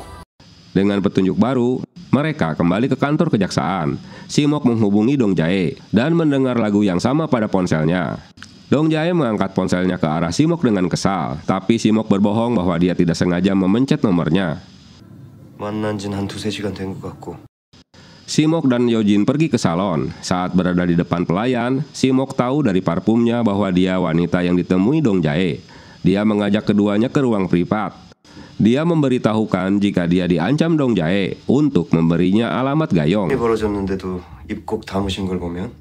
Dengan petunjuk baru, mereka kembali ke kantor kejaksaan. Simok menghubungi Dong Jae dan mendengar lagu yang sama pada ponselnya. Dong Jae mengangkat ponselnya ke arah Simok dengan kesal, tapi Simok berbohong bahwa dia tidak sengaja memencet nomornya. 만난 지는 한 2-3시간 된 것 같고. Simok dan Yojin pergi ke salon. Saat berada di depan pelayan, Simok tahu dari parfumnya bahwa dia wanita yang ditemui Dong Jae. Dia mengajak keduanya ke ruang privat. Dia memberitahukan jika dia diancam Dong Jae untuk memberinya alamat Gayong. 벌어졌는데도 입 꼭 다무신 걸 보면.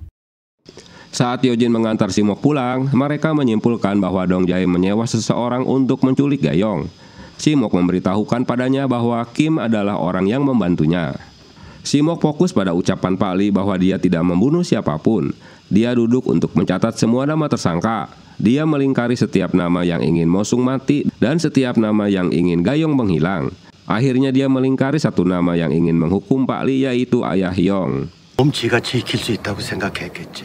Saat Yojin mengantar Simok pulang, mereka menyimpulkan bahwa Dong Jae menyewa seseorang untuk menculik Gayong. Simok memberitahukan padanya bahwa Kim adalah orang yang membantunya. Simok fokus pada ucapan Pak Lee bahwa dia tidak membunuh siapapun. Dia duduk untuk mencatat semua nama tersangka. Dia melingkari setiap nama yang ingin Mosung mati dan setiap nama yang ingin Gayong menghilang. Akhirnya dia melingkari satu nama yang ingin menghukum Pak Lee, yaitu Ayah Yong. 몸지가 지킬 수 있다고 생각했겠지.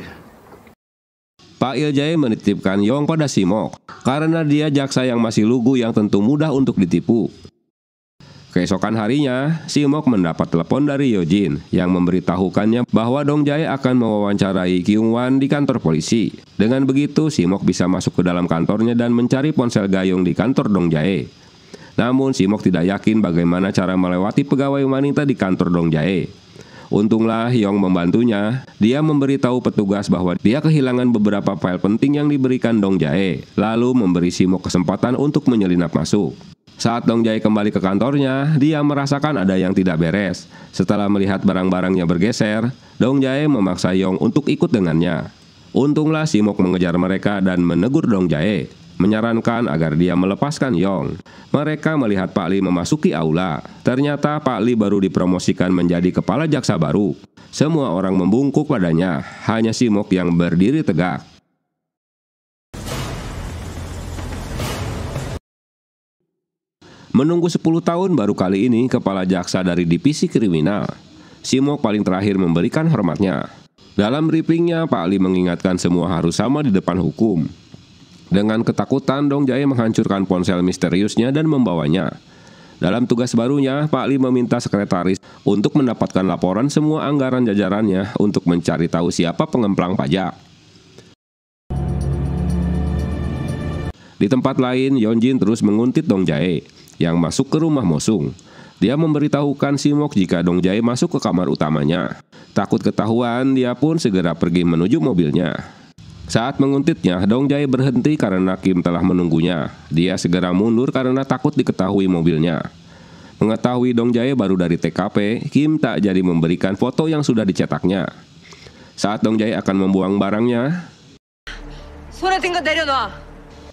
Pak Il-jae menitipkan Yong pada Simok karena dia jaksa yang masih lugu yang tentu mudah untuk ditipu. Keesokan harinya, Simok mendapat telepon dari Yojin yang memberitahukannya bahwa Dong Jae akan mewawancarai Kyung-wan di kantor polisi. Dengan begitu, Simok bisa masuk ke dalam kantornya dan mencari ponsel gayung di kantor Dong Jae. Namun, Simok tidak yakin bagaimana cara melewati pegawai wanita di kantor Dong Jae. Untunglah Yong membantunya. Dia memberitahu petugas bahwa dia kehilangan beberapa file penting yang diberikan Dong Jae, lalu memberi Simok kesempatan untuk menyelinap masuk. Saat Dong Jae kembali ke kantornya, dia merasakan ada yang tidak beres. Setelah melihat barang-barangnya bergeser, Dong Jae memaksa Yong untuk ikut dengannya. Untunglah Simok mengejar mereka dan menegur Dong Jae, menyarankan agar dia melepaskan Yong. Mereka melihat Pak Lee memasuki aula. Ternyata Pak Lee baru dipromosikan menjadi kepala jaksa baru. Semua orang membungkuk padanya, hanya Simok yang berdiri tegak. Menunggu 10 tahun baru kali ini kepala jaksa dari divisi kriminal. Simok paling terakhir memberikan hormatnya. Dalam briefingnya, Pak Lee mengingatkan semua harus sama di depan hukum. Dengan ketakutan, Dong Jae menghancurkan ponsel misteriusnya dan membawanya. Dalam tugas barunya, Pak Lee meminta sekretaris untuk mendapatkan laporan semua anggaran jajarannya untuk mencari tahu siapa pengemplang pajak. Di tempat lain, Yeonjin terus menguntit Dong Jae yang masuk ke rumah Mosung. Dia memberitahukan Simok jika Dong Jae masuk ke kamar utamanya. Takut ketahuan, dia pun segera pergi menuju mobilnya. Saat menguntitnya, Dong Jae berhenti karena Kim telah menunggunya. Dia segera mundur karena takut diketahui mobilnya. Mengetahui Dong Jae baru dari TKP, Kim tak jadi memberikan foto yang sudah dicetaknya. Saat Dong Jae akan membuang barangnya,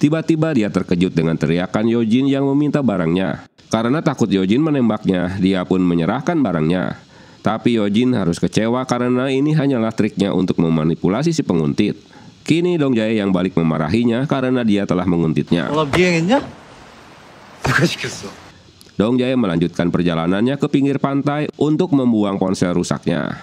tiba-tiba dia terkejut dengan teriakan Yeonjin yang meminta barangnya. Karena takut Yeonjin menembaknya, dia pun menyerahkan barangnya. Tapi Yeonjin harus kecewa karena ini hanyalah triknya untuk memanipulasi si penguntit. Kini Dong Jae yang balik memarahinya karena dia telah menguntitnya. Dong Jae melanjutkan perjalanannya ke pinggir pantai untuk membuang ponsel rusaknya.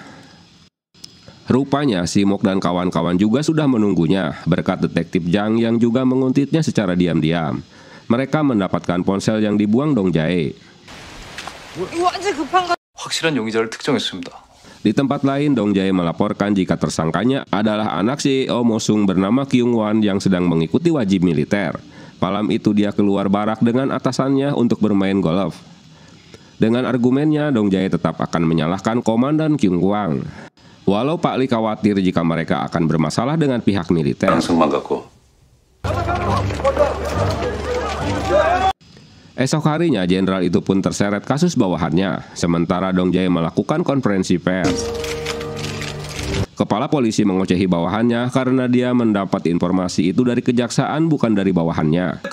Rupanya Simok dan kawan-kawan juga sudah menunggunya berkat detektif Jang yang juga menguntitnya secara diam-diam. Mereka mendapatkan ponsel yang dibuang Dong Jae. 확실한 용의자를 특정했습니다. Di tempat lain, Dong Jae melaporkan jika tersangkanya adalah anak CEO Mosung bernama Kyung-wan yang sedang mengikuti wajib militer. Malam itu dia keluar barak dengan atasannya untuk bermain golf. Dengan argumennya, Dong Jae tetap akan menyalahkan Komandan Kyung-kwang. Walau Pak Lee khawatir jika mereka akan bermasalah dengan pihak militer. Esok harinya, jenderal itu pun terseret kasus bawahannya, sementara Dong Jae melakukan konferensi pers. Kepala polisi mengocehi bawahannya karena dia mendapat informasi itu dari kejaksaan bukan dari bawahannya.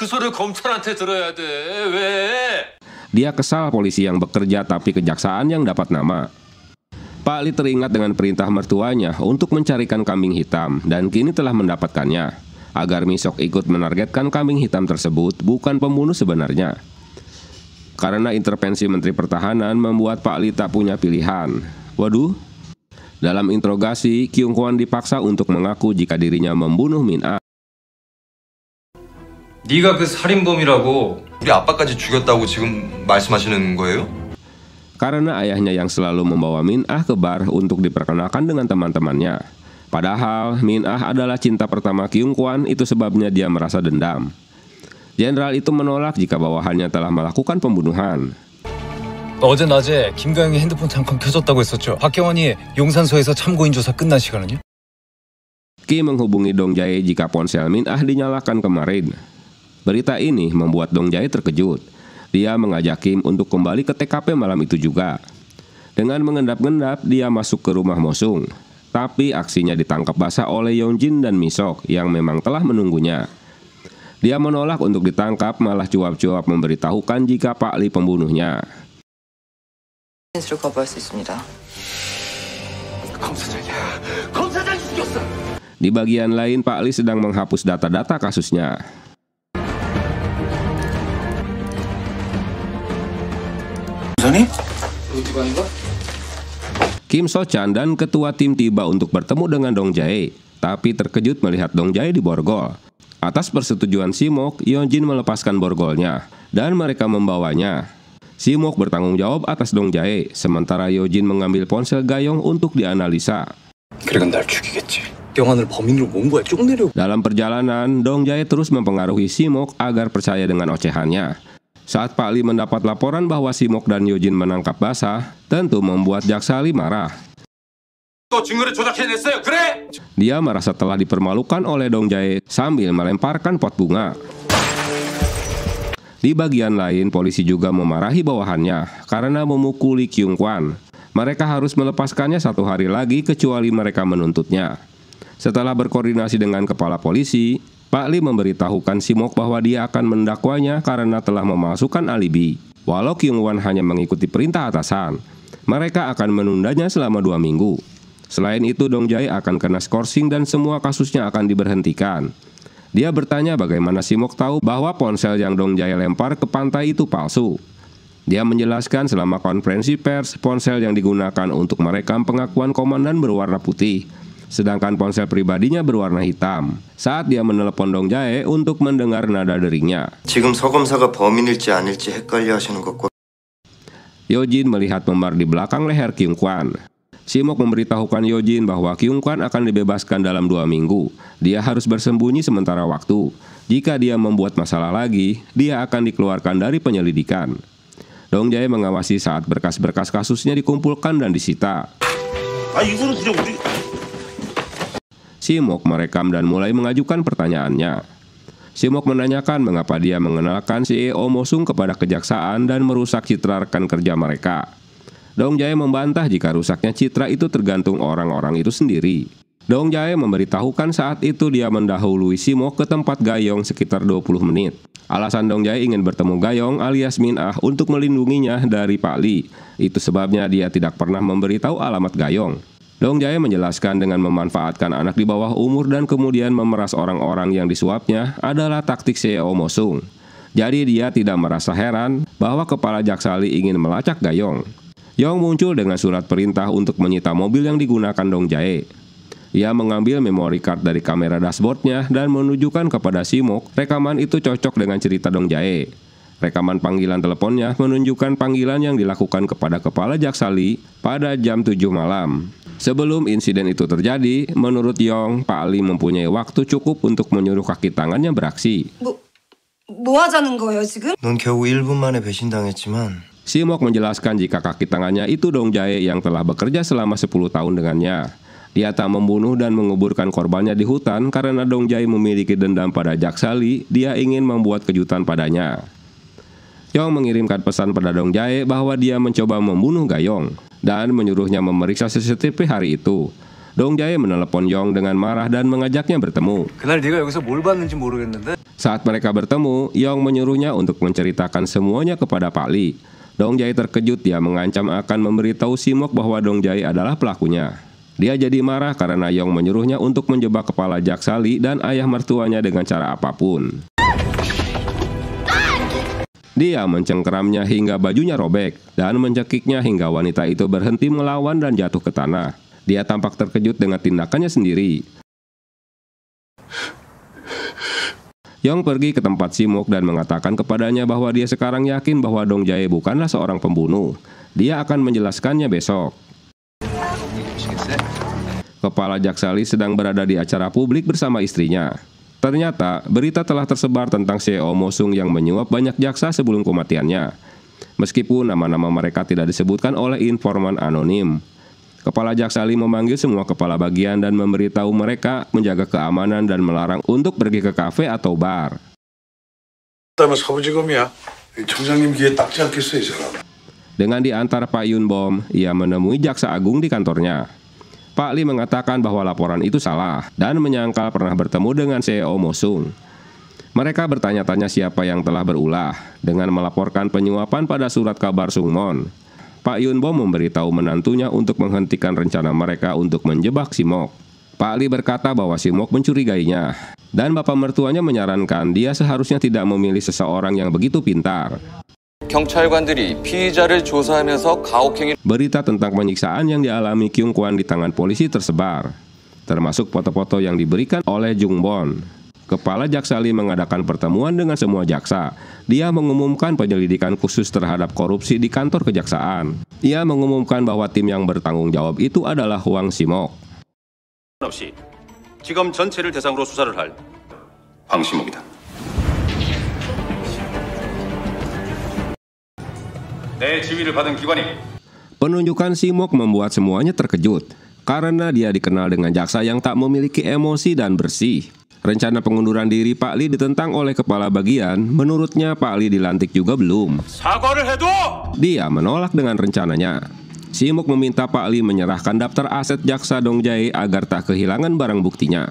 Dia kesal polisi yang bekerja tapi kejaksaan yang dapat nama. Pak Lee teringat dengan perintah mertuanya untuk mencarikan kambing hitam dan kini telah mendapatkannya. Agar Misok ikut menargetkan kambing hitam tersebut bukan pembunuh sebenarnya. Karena intervensi Menteri Pertahanan membuat Pak Lee tak punya pilihan. Waduh. Dalam interogasi, Kyung-kwon dipaksa untuk mengaku jika dirinya membunuh Min Ah. 네가 그 살인범이라고 우리 아빠까지 죽였다고 지금 말씀하시는 거예요? Karena ayahnya yang selalu membawa Min Ah ke bar untuk diperkenalkan dengan teman-temannya. Padahal Min Ah adalah cinta pertama Kyung-kwon, itu sebabnya dia merasa dendam. Jenderal itu menolak jika bawahannya telah melakukan pembunuhan. 어제 낮에 김가영이 핸드폰 잠깐 켜졌다고 했었죠. 박경원이 용산소에서 참고인 조사 끝난 시간은요? Kim menghubungi Dong Jae jika ponsel Min Ah dinyalakan kemarin. Berita ini membuat Dong Jae terkejut. Dia mengajak Kim untuk kembali ke TKP malam itu juga. Dengan mengendap-endap, dia masuk ke rumah Mosung. Tapi aksinya ditangkap basah oleh Yeonjin dan Misok yang memang telah menunggunya. Dia menolak untuk ditangkap, malah cuap-cuap memberitahukan jika Pak Lee pembunuhnya. Di bagian lain, Pak Lee sedang menghapus data-data kasusnya. Kim So-chan dan ketua tim tiba untuk bertemu dengan Dong Jae, tapi terkejut melihat Dong Jae diborgol. Atas persetujuan Simok, Yeonjin melepaskan borgolnya dan mereka membawanya. Simok bertanggung jawab atas Dong Jae, sementara Yojin mengambil ponsel Gayong untuk dianalisa. 그리고 날 죽이겠지. 경환을 범인으로 몬 거야. 쭉 내려. Dalam perjalanan, Dong Jae terus mempengaruhi Simok agar percaya dengan ocehannya. Saat Pak Lee mendapat laporan bahwa Simok dan Yojin menangkap basah, tentu membuat Jaksa Lee marah. Dia merasa telah dipermalukan oleh Dong Jae sambil melemparkan pot bunga. Di bagian lain, polisi juga memarahi bawahannya karena memukuli Kyung Kwan. Mereka harus melepaskannya 1 hari lagi kecuali mereka menuntutnya. Setelah berkoordinasi dengan kepala polisi, Pak Lee memberitahukan Simok bahwa dia akan mendakwanya karena telah memasukkan alibi. Walau Kyung Wan hanya mengikuti perintah atasan, mereka akan menundanya selama 2 minggu. Selain itu, Dong Jae akan kena skorsing dan semua kasusnya akan diberhentikan. Dia bertanya bagaimana Simok tahu bahwa ponsel yang Dong Jae lempar ke pantai itu palsu. Dia menjelaskan selama konferensi pers, ponsel yang digunakan untuk merekam pengakuan komandan berwarna putih, sedangkan ponsel pribadinya berwarna hitam. Saat dia menelepon Dong Jae untuk mendengar nada deringnya. 지금 서검사가 범인일지 아닐지 헷갈려 하시는 것과 Yojin melihat memar di belakang leher Kyung Kwan. Simok memberitahukan Yojin bahwa Kyung Kwan akan dibebaskan dalam 2 minggu. Dia harus bersembunyi sementara waktu. Jika dia membuat masalah lagi, dia akan dikeluarkan dari penyelidikan. Dong Jae mengawasi saat berkas-berkas kasusnya dikumpulkan dan disita. Simok merekam dan mulai mengajukan pertanyaannya. Simok menanyakan mengapa dia mengenalkan CEO Mosung kepada kejaksaan dan merusak citra rekan kerja mereka. Dong Jae membantah jika rusaknya citra itu tergantung orang-orang itu sendiri. Dong Jae memberitahukan saat itu dia mendahului Simok ke tempat Gayong sekitar 20 menit. Alasan Dong Jae ingin bertemu Gayong alias Min Ah untuk melindunginya dari Pak Lee. Itu sebabnya dia tidak pernah memberitahu alamat Gayong. Dong Jae menjelaskan dengan memanfaatkan anak di bawah umur dan kemudian memeras orang-orang yang disuapnya adalah taktik CEO Mosung. Jadi dia tidak merasa heran bahwa kepala Jaksa Lee ingin melacak Gayong. Yong muncul dengan surat perintah untuk menyita mobil yang digunakan Dong Jae. Ia mengambil memory card dari kamera dashboardnya dan menunjukkan kepada Simok rekaman itu cocok dengan cerita Dong Jae. Rekaman panggilan teleponnya menunjukkan panggilan yang dilakukan kepada kepala Jaksa Lee pada jam 7 malam. Sebelum insiden itu terjadi, menurut Yong, Pak Lee mempunyai waktu cukup untuk menyuruh kaki tangannya beraksi. 뭐 하자는 거예요 지금? 넌 겨우 1분 만에 배신당했지만 Simok menjelaskan jika kaki tangannya itu Dong Jae yang telah bekerja selama 10 tahun dengannya. Dia tak membunuh dan menguburkan korbannya di hutan karena Dong Jae memiliki dendam pada Jaksa Lee. Dia ingin membuat kejutan padanya. Yong mengirimkan pesan pada Dong Jae bahwa dia mencoba membunuh Gayong dan menyuruhnya memeriksa CCTV hari itu. Dong Jae menelepon Yong dengan marah dan mengajaknya bertemu. 그날 네가 여기서 뭘 봤는지 모르겠는데. Saat mereka bertemu, Yong menyuruhnya untuk menceritakan semuanya kepada Pak Lee. Dong Jae terkejut, dia mengancam akan memberitahu Simok bahwa Dong Jae adalah pelakunya. Dia jadi marah karena Yong menyuruhnya untuk menjebak kepala Jaksa Lee dan ayah mertuanya dengan cara apapun. Dia mencengkeramnya hingga bajunya robek dan mencekiknya hingga wanita itu berhenti melawan dan jatuh ke tanah. Dia tampak terkejut dengan tindakannya sendiri. Yong pergi ke tempat Simok dan mengatakan kepadanya bahwa dia sekarang yakin bahwa Dong Jae bukanlah seorang pembunuh. Dia akan menjelaskannya besok. Kepala Jaksa Lee sedang berada di acara publik bersama istrinya. Ternyata, berita telah tersebar tentang CEO Mosung yang menyuap banyak jaksa sebelum kematiannya. Meskipun nama-nama mereka tidak disebutkan oleh informan anonim. Kepala Jaksa Lee memanggil semua kepala bagian dan memberitahu mereka menjaga keamanan dan melarang untuk pergi ke kafe atau bar. Dengan diantar Pak Yun Bom, ia menemui Jaksa Agung di kantornya. Pak Lee mengatakan bahwa laporan itu salah dan menyangkal pernah bertemu dengan CEO Mosung. Mereka bertanya-tanya siapa yang telah berulah dengan melaporkan penyuapan pada surat kabar Sungmon. Pak Yun Bom memberitahu menantunya untuk menghentikan rencana mereka untuk menjebak Simok. Pak Lee berkata bahwa Simok mencurigainya dan bapak mertuanya menyarankan dia seharusnya tidak memilih seseorang yang begitu pintar. 경찰관들이 피의자를 조사하면서 가혹행위. Berita tentang penyiksaan yang dialami Kyung Kwan di tangan polisi tersebar, termasuk foto-foto yang diberikan oleh Jung Bon. Kepala Jaksa Lee mengadakan pertemuan dengan semua jaksa. Dia mengumumkan penyelidikan khusus terhadap korupsi di kantor kejaksaan. Ia mengumumkan bahwa tim yang bertanggung jawab itu adalah Hwang Si-mok. 없이 지검 전체를 대상으로 수사를 할 황시목이다. 내 지위를 받은 기관이 Penunjukan Si-mok membuat semuanya terkejut karena dia dikenal dengan jaksa yang tak memiliki emosi dan bersih. Rencana pengunduran diri Pak Lee ditentang oleh kepala bagian. Menurutnya Pak Lee dilantik juga belum. 사과를 해도 Dia menolak dengan rencananya. Si-mok meminta Pak Lee menyerahkan daftar aset jaksa Dong Jae agar tak kehilangan barang buktinya.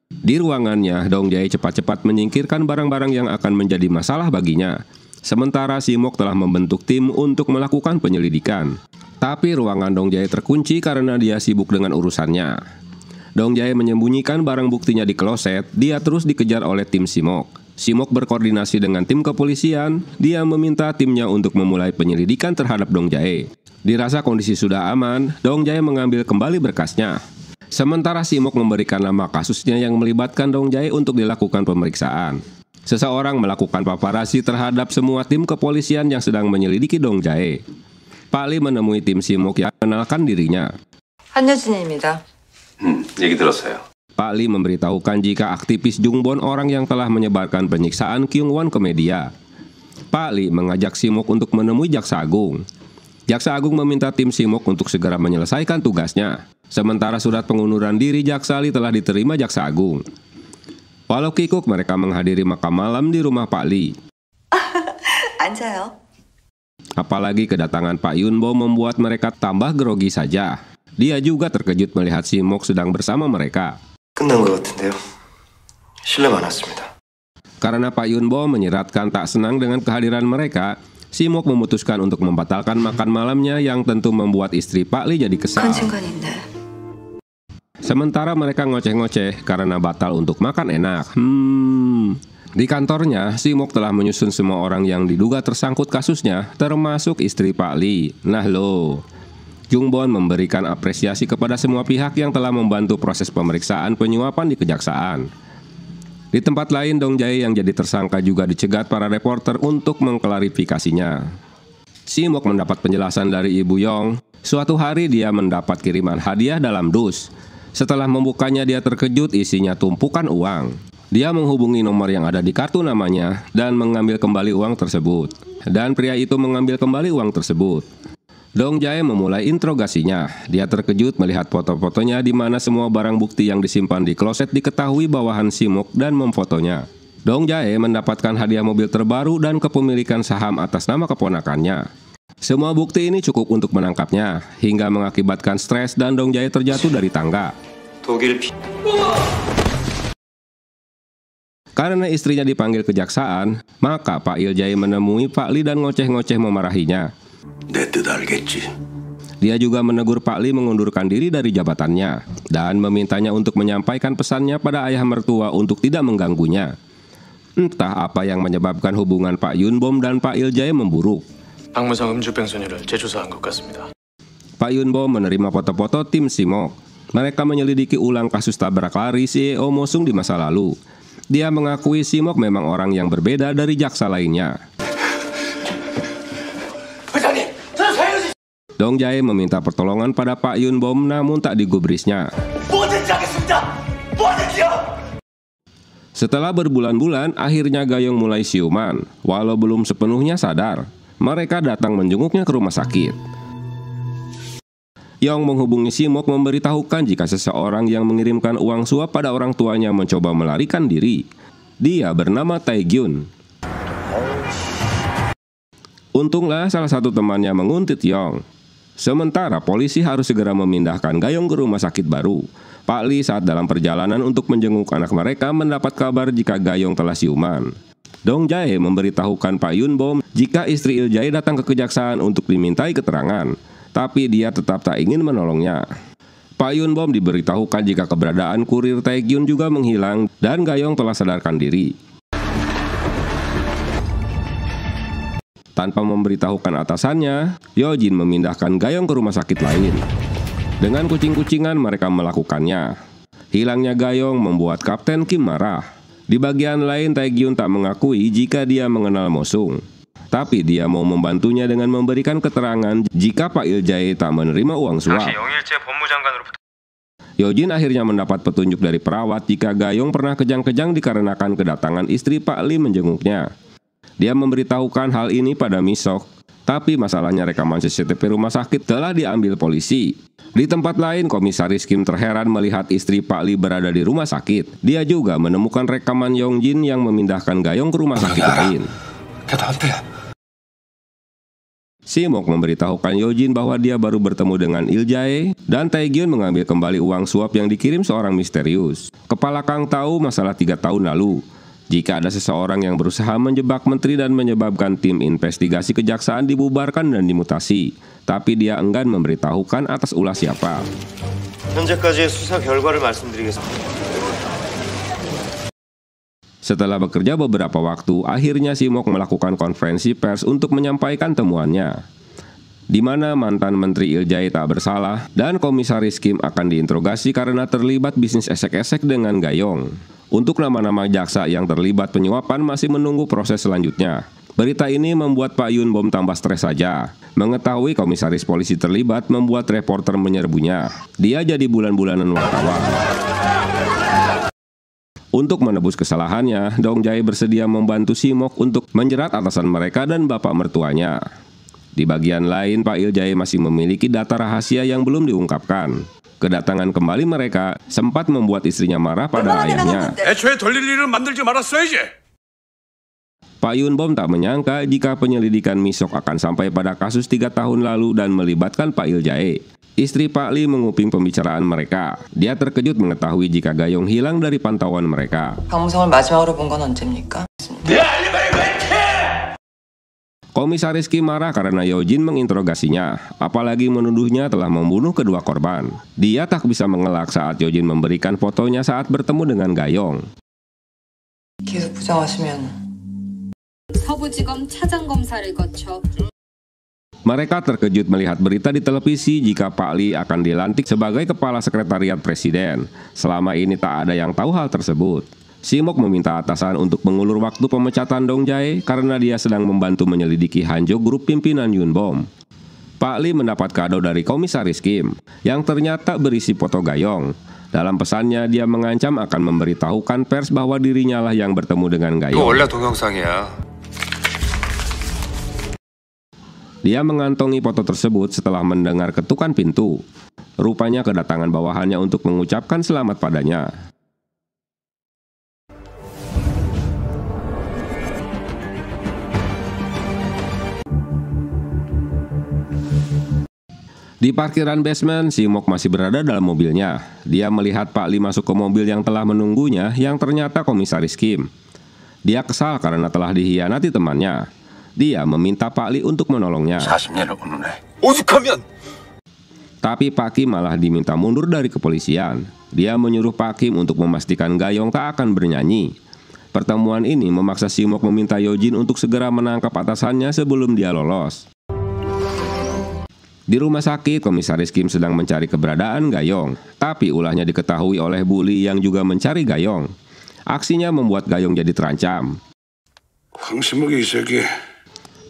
Di ruangannya, Dong Jae cepat-cepat menyingkirkan barang-barang yang akan menjadi masalah baginya. Sementara Si-mok telah membentuk tim untuk melakukan penyelidikan. Tapi ruangan Dong Jae terkunci karena dia sibuk dengan urusannya. Dong Jae menyembunyikan barang buktinya di kloset. Dia terus dikejar oleh tim Si-mok. Si-mok berkoordinasi dengan tim kepolisian. Dia meminta timnya untuk memulai penyelidikan terhadap Dong Jae. Dirasa kondisi sudah aman, Dong Jae mengambil kembali berkasnya. Sementara Si-mok memberikan nama kasusnya yang melibatkan Dong Jae untuk dilakukan pemeriksaan. Seseorang melakukan paparazzi terhadap semua tim kepolisian yang sedang menyelidiki Dong Jae. Pak Lee menemui tim Si-mok yang mengenalkan dirinya. 한여진입니다. 얘기 들었어요. Pak Lee memberitahukan jika aktivis Jungbon orang yang telah menyebarkan penyiksaan Kyung-won ke media. Pak Lee mengajak Si-mok untuk menemui Jaksa Agung. Jaksa Agung meminta tim Si-mok untuk segera menyelesaikan tugasnya. Sementara surat pengunduran diri Jaksa Lee telah diterima Jaksa Agung. Walau kikuk, mereka menghadiri makan malam di rumah Pak Lee. 앉아요. Apalagi kedatangan Pak Yun-bo membuat mereka tambah grogi saja. Dia juga terkejut melihat Si-mok sedang bersama mereka. 끝난 것 같은데요. 실례 많았습니다. Karena Pak Yun-bo menyiratkan tak senang dengan kehadiran mereka, Si-mok memutuskan untuk membatalkan makan malamnya yang tentu membuat istri Pak Lee jadi kesal. Sementara mereka ngoceh-ngoceh karena batal untuk makan enak. Di kantornya, Si-mok telah menyusun semua orang yang diduga tersangkut kasusnya, termasuk istri Pak Lee. Nah lo, Jungbon memberikan apresiasi kepada semua pihak yang telah membantu proses pemeriksaan penyuapan di kejaksaan. Di tempat lain, Dong Jae yang jadi tersangka juga dicegat para reporter untuk mengklarifikasinya. Si-mok mendapat penjelasan dari Ibu Yong. Suatu hari dia mendapat kiriman hadiah dalam dus. Setelah membukanya, dia terkejut, isinya tumpukan uang. Dia menghubungi nomor yang ada di kartu namanya dan mengambil kembali uang tersebut. Dan pria itu mengambil kembali uang tersebut. Dong Jae memulai interogasinya. Dia terkejut melihat foto-fotonya di mana semua barang bukti yang disimpan di kloset diketahui bawahan Si-mok dan memfotonya. Dong Jae mendapatkan hadiah mobil terbaru dan kepemilikan saham atas nama keponakannya. Semua bukti ini cukup untuk menangkapnya, hingga mengakibatkan stres dan Dong Jae terjatuh dari tangga. Karena istrinya dipanggil kejaksaan, maka Pak Il Jae menemui Pak Lee dan ngoceh-ngoceh memarahinya. Dia juga menegur Pak Lee mengundurkan diri dari jabatannya dan memintanya untuk menyampaikan pesannya pada ayah mertua untuk tidak mengganggunya. Entah apa yang menyebabkan hubungan Pak Yun-bom dan Pak Il Jae memburuk. Pak Yun-bom menerima foto-foto tim Si-mok. Mereka menyelidiki ulang kasus tabrak lari CEO Mosung di masa lalu. Dia mengakui Si-mok memang orang yang berbeda dari jaksa lainnya. Dong Jae meminta pertolongan pada Pak Yun-bom namun tak digubrisnya. Setelah berbulan-bulan, akhirnya Gayong mulai siuman. Walau belum sepenuhnya sadar, mereka datang menjenguknya ke rumah sakit. Yong menghubungi Si-mok memberitahukan jika seseorang yang mengirimkan uang suap pada orang tuanya mencoba melarikan diri. Dia bernama Tae-gyun. Untunglah salah satu temannya menguntit Yong. Sementara polisi harus segera memindahkan Gayong ke rumah sakit baru. Pak Lee saat dalam perjalanan untuk menjenguk anak mereka mendapat kabar jika Gayong telah siuman. Dong Jae memberitahukan Pak Yun-bom jika istri Il Jae datang ke kejaksaan untuk dimintai keterangan. Tapi dia tetap tak ingin menolongnya. Pak Yun-bom diberitahukan jika keberadaan kurir Tae-gyun juga menghilang dan Gayong telah sadarkan diri. Tanpa memberitahukan atasannya, Yojin memindahkan Gayong ke rumah sakit lain. Dengan kucing-kucingan mereka melakukannya. Hilangnya Gayong membuat Kapten Kim marah. Di bagian lain, Tae-gyun tak mengakui jika dia mengenal Mosung. Tapi dia mau membantunya dengan memberikan keterangan jika Pak Il-jae tak menerima uang suap. Yojin akhirnya mendapat petunjuk dari perawat jika Gayong pernah kejang-kejang dikarenakan kedatangan istri Pak Lee menjenguknya. Dia memberitahukan hal ini pada Mi-sok, tapi masalahnya rekaman CCTV rumah sakit telah diambil polisi. Di tempat lain, Komisaris Kim terheran melihat istri Pak Lee berada di rumah sakit. Dia juga menemukan rekaman Yongjin yang memindahkan Gayong ke rumah sakit lain. Si-mok memberitahukan Yojin bahwa dia baru bertemu dengan Il-jae dan Tae-gyun mengambil kembali uang suap yang dikirim seorang misterius. Kepala Kang tahu masalah 3 tahun lalu. Jika ada seseorang yang berusaha menjebak menteri dan menyebabkan tim investigasi kejaksaan dibubarkan dan dimutasi, tapi dia enggan memberitahukan atas ulah siapa. 현재까지의 수사 결과를 말씀드리겠습니다. Setelah bekerja beberapa waktu, akhirnya Si-mok melakukan konferensi pers untuk menyampaikan temuannya, di mana mantan Menteri Il-jae tak bersalah dan Komisaris Kim akan diinterogasi karena terlibat bisnis esek-esek dengan Gayong. Untuk nama-nama jaksa yang terlibat penyuapan masih menunggu proses selanjutnya. Berita ini membuat Pak Yun Bom tambah stres saja. Mengetahui komisaris polisi terlibat membuat reporter menyerbunya. Dia jadi bulan-bulanan wartawan. Untuk menebus kesalahannya, Dong Jae bersedia membantu Si-mok untuk menjerat atasan mereka dan bapak mertuanya. Di bagian lain, Pak Il-jae masih memiliki data rahasia yang belum diungkapkan. Kedatangan kembali mereka sempat membuat istrinya marah pada ayahnya. Pak Yun Bom tak menyangka jika penyelidikan Mi-sok akan sampai pada kasus 3 tahun lalu dan melibatkan Pak Il-jae. Istri Pak Lee menguping pembicaraan mereka. Dia terkejut mengetahui jika Gayong hilang dari pantauan mereka. 박무성을 마지막으로 본 건 언제입니까? Komisaris Kim marah karena Yojin menginterogasinya, apalagi menuduhnya telah membunuh kedua korban. Dia tak bisa mengelak saat Yojin memberikan fotonya saat bertemu dengan Gayong. 계속 부정하시면 서부지검 차장검사를 거쳐 Mereka terkejut melihat berita di televisi jika Pak Lee akan dilantik sebagai kepala sekretariat presiden. Selama ini tak ada yang tahu hal tersebut. Si-mok meminta atasan untuk mengulur waktu pemecatan Dong Jae karena dia sedang membantu menyelidiki Hanjo grup pimpinan Yun Bom. Pak Lee mendapat kado dari Komisaris Kim yang ternyata berisi foto Gayong. Dalam pesannya, dia mengancam akan memberitahukan pers bahwa dirinya lah yang bertemu dengan Gayong. Dia mengantongi foto tersebut setelah mendengar ketukan pintu. Rupanya kedatangan bawahannya untuk mengucapkan selamat padanya. Di parkiran basement, Si-mok masih berada dalam mobilnya. Dia melihat Pak Lee masuk ke mobil yang telah menunggunya yang ternyata Komisaris Kim. Dia kesal karena telah dikhianati temannya. Dia meminta Pak Lee untuk menolongnya. Tapi Pak Kim malah diminta mundur dari kepolisian. Dia menyuruh Pak Kim untuk memastikan Gayong tak akan bernyanyi. Pertemuan ini memaksa Si-mok meminta Yojin untuk segera menangkap atasannya sebelum dia lolos. Di rumah sakit, Komisaris Kim sedang mencari keberadaan Gayong. Tapi ulahnya diketahui oleh Bu Lee yang juga mencari Gayong. Aksinya membuat Gayong jadi terancam.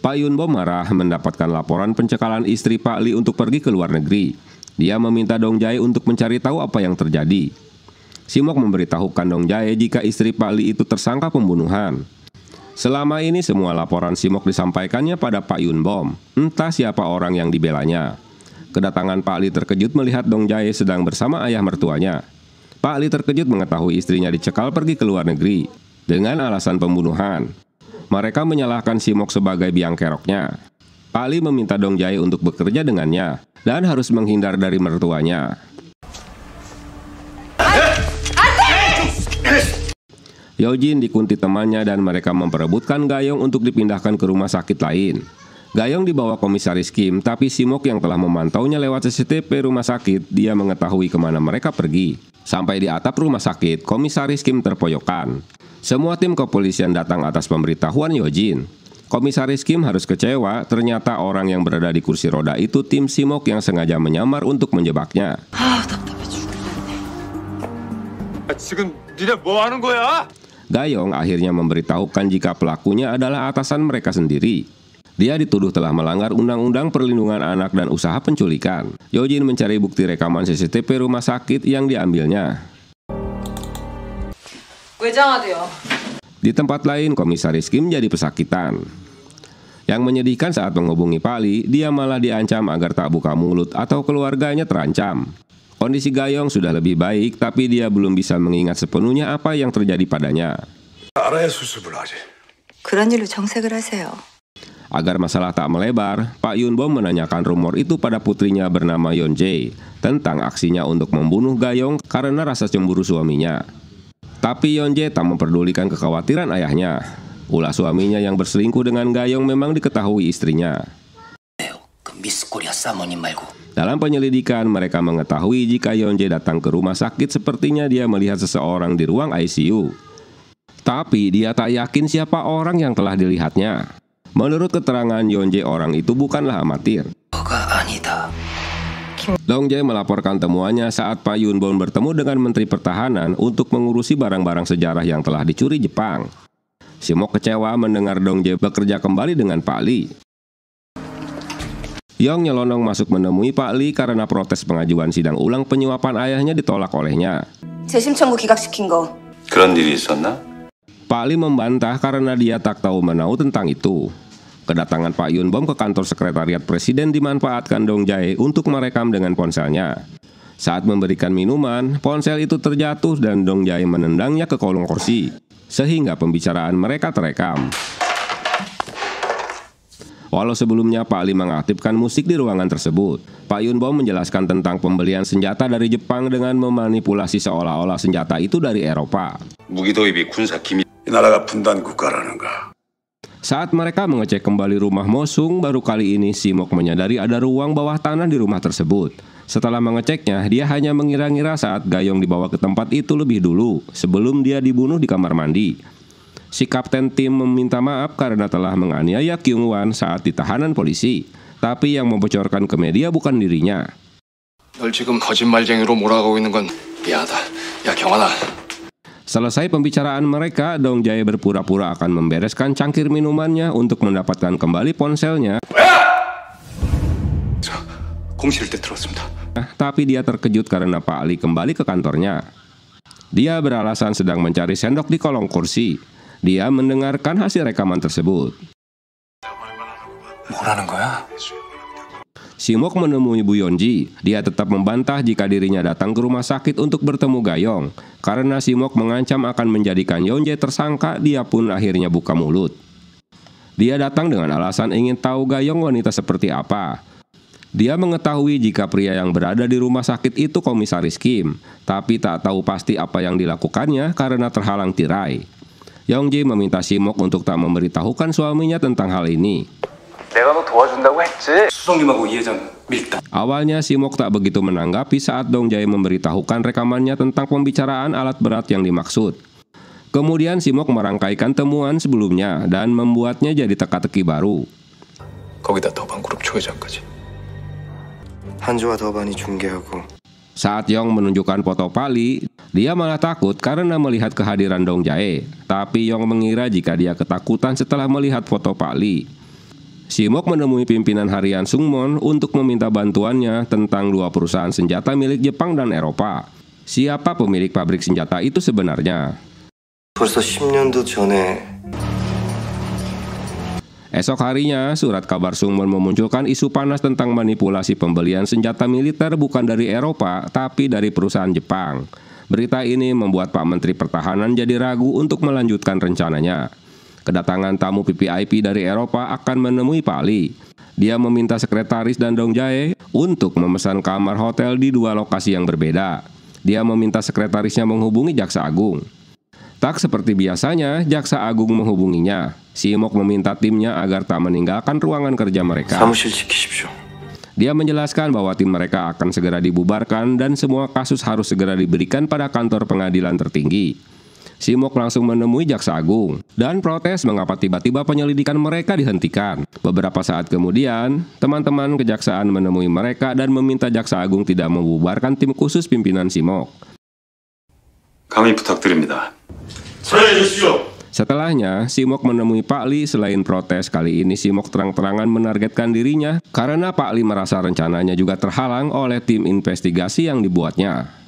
Pak Yun Bom marah mendapatkan laporan pencekalan istri Pak Lee untuk pergi ke luar negeri. Dia meminta Dong Jae untuk mencari tahu apa yang terjadi. Si-mok memberitahukan Dong Jae jika istri Pak Lee itu tersangka pembunuhan. Selama ini semua laporan Si-mok disampaikannya pada Pak Yun Bom. Entah siapa orang yang dibelanya. Kedatangan Pak Lee terkejut melihat Dong Jae sedang bersama ayah mertuanya. Pak Lee terkejut mengetahui istrinya dicekal pergi ke luar negeri dengan alasan pembunuhan. Mereka menyalahkan Si-mok sebagai biang keroknya. Pak Lee meminta Dong Jae untuk bekerja dengannya dan harus menghindar dari mertuanya. Yojin dikuntit temannya dan mereka memperebutkan Gayong untuk dipindahkan ke rumah sakit lain. Gayong dibawa Komisaris Kim, tapi Si-mok yang telah memantaunya lewat CCTV rumah sakit, dia mengetahui kemana mereka pergi. Sampai di atap rumah sakit, Komisaris Kim terpoyokan. Semua tim kepolisian datang atas pemberitahuan Yojin. Komisaris Kim harus kecewa, ternyata orang yang berada di kursi roda itu tim Simok yang sengaja menyamar untuk menjebaknya. 지금 니네 뭐 하는 거야? Gayong akhirnya memberitahukan jika pelakunya adalah atasan mereka sendiri. Dia dituduh telah melanggar Undang-Undang Perlindungan Anak dan usaha penculikan. Yojin mencari bukti rekaman CCTV rumah sakit yang diambilnya. Di tempat lain, Komisaris Kim jadi pesakitan. Yang menyedihkan saat menghubungi Pali, dia malah diancam agar tak buka mulut atau keluarganya terancam. Kondisi Gayong sudah lebih baik, tapi dia belum bisa mengingat sepenuhnya apa yang terjadi padanya. 그런 일로 정색을 하세요. Agar masalah tak melebar, Pak Yunbom menanyakan rumor itu pada putrinya bernama Yeonjae tentang aksinya untuk membunuh Gayong karena rasa cemburu suaminya. Tapi Yeonjae tak memperdulikan kekhawatiran ayahnya. Ulah suaminya yang berselingkuh dengan Gayong memang diketahui istrinya. Dalam penyelidikan, mereka mengetahui jika Yeonjae datang ke rumah sakit sepertinya dia melihat seseorang di ruang ICU. Tapi dia tak yakin siapa orang yang telah dilihatnya. Menurut keterangan Yeonjae, orang itu bukanlah amatir. Dong Jae melaporkan temuannya saat Pak Yunbom bertemu dengan Menteri Pertahanan untuk mengurusi barang-barang sejarah yang telah dicuri Jepang. Simok kecewa mendengar Dong Jae bekerja kembali dengan Pak Lee. Yong nyelonong masuk menemui Pak Lee karena protes pengajuan sidang ulang penyuapan ayahnya ditolak olehnya. 재심 청구 기각시킨 거. 그런 일이 있었나? Pak Lee membantah karena dia tak tahu menau tentang itu. Kedatangan Pak Yunbom ke kantor sekretariat presiden dimanfaatkan Dong Jae untuk merekam dengan ponselnya. Saat memberikan minuman, ponsel itu terjatuh dan Dong Jae menendangnya ke kolong kursi, sehingga pembicaraan mereka terekam. Walau sebelumnya Pak Lee mengaktifkan musik di ruangan tersebut, Pak Yunbom menjelaskan tentang pembelian senjata dari Jepang dengan memanipulasi seolah-olah senjata itu dari Eropa. 무기 도입이 군사 기밀. 이 나라가 분단 국가라는가. Saat mereka mengecek kembali rumah Mosung, baru kali ini Simok menyadari ada ruang bawah tanah di rumah tersebut. Setelah mengeceknya, dia hanya mengira-ngira saat Gayong dibawa ke tempat itu lebih dulu, sebelum dia dibunuh di kamar mandi. Si Kapten Tim meminta maaf karena telah menganiaya Kyung-wan saat di tahanan polisi. Tapi yang membocorkan ke media bukan dirinya. 널 지금 거짓말쟁이로 몰아가고 있는 건 미안하다. 야 경환아. Selesai pembicaraan mereka, Dong Jae berpura-pura akan membereskan cangkir minumannya untuk mendapatkan kembali ponselnya. Tapi dia terkejut karena Pak Lee kembali ke kantornya. Dia beralasan sedang mencari sendok di kolong kursi. Dia mendengarkan hasil rekaman tersebut. Simok menemui Bu Yeonji. Dia tetap membantah jika dirinya datang ke rumah sakit untuk bertemu Gayong. Karena Simok mengancam akan menjadikan Yeonjae tersangka, dia pun akhirnya buka mulut. Dia datang dengan alasan ingin tahu Gayong wanita seperti apa. Dia mengetahui jika pria yang berada di rumah sakit itu Komisaris Kim, tapi tak tahu pasti apa yang dilakukannya karena terhalang tirai. Yeonji meminta Simok untuk tak memberitahukan suaminya tentang hal ini. Awalnya Simok tak begitu menanggapi saat Dong Jae memberitahukan rekamannya tentang pembicaraan alat berat yang dimaksud. Kemudian Simok merangkaikan temuan sebelumnya dan membuatnya jadi teka-teki baru. 한조와 더반이 중계하고. Saat Yong menunjukkan foto Pali, dia malah takut karena melihat kehadiran Dong Jae. Tapi Yong mengira jika dia ketakutan setelah melihat foto Pali. Simok menemui pimpinan harian Sungmon untuk meminta bantuannya tentang dua perusahaan senjata milik Jepang dan Eropa. Siapa pemilik pabrik senjata itu sebenarnya? 벌써 10년도 전에. Esok harinya, surat kabar Sungmon memunculkan isu panas tentang manipulasi pembelian senjata militer bukan dari Eropa, tapi dari perusahaan Jepang. Berita ini membuat Pak Menteri Pertahanan jadi ragu untuk melanjutkan rencananya. Kedatangan tamu VVIP dari Eropa akan menemui Pak Lee. Dia meminta sekretaris dan Dong Jae untuk memesan kamar hotel di dua lokasi yang berbeda. Dia meminta sekretarisnya menghubungi Jaksa Agung. Tak seperti biasanya, Jaksa Agung menghubunginya. Simok meminta timnya agar tak meninggalkan ruangan kerja mereka. Dia menjelaskan bahwa tim mereka akan segera dibubarkan dan semua kasus harus segera diberikan pada kantor pengadilan tertinggi. Simok langsung menemui Jaksa Agung dan protes mengapa tiba-tiba penyelidikan mereka dihentikan. Beberapa saat kemudian, teman-teman kejaksaan menemui mereka dan meminta Jaksa Agung tidak membubarkan tim khusus pimpinan Simok. 감히 부탁드립니다. Setelahnya, Simok menemui Pak Lee. Selain protes, kali ini Simok terang-terangan menargetkan dirinya karena Pak Lee merasa rencananya juga terhalang oleh tim investigasi yang dibuatnya.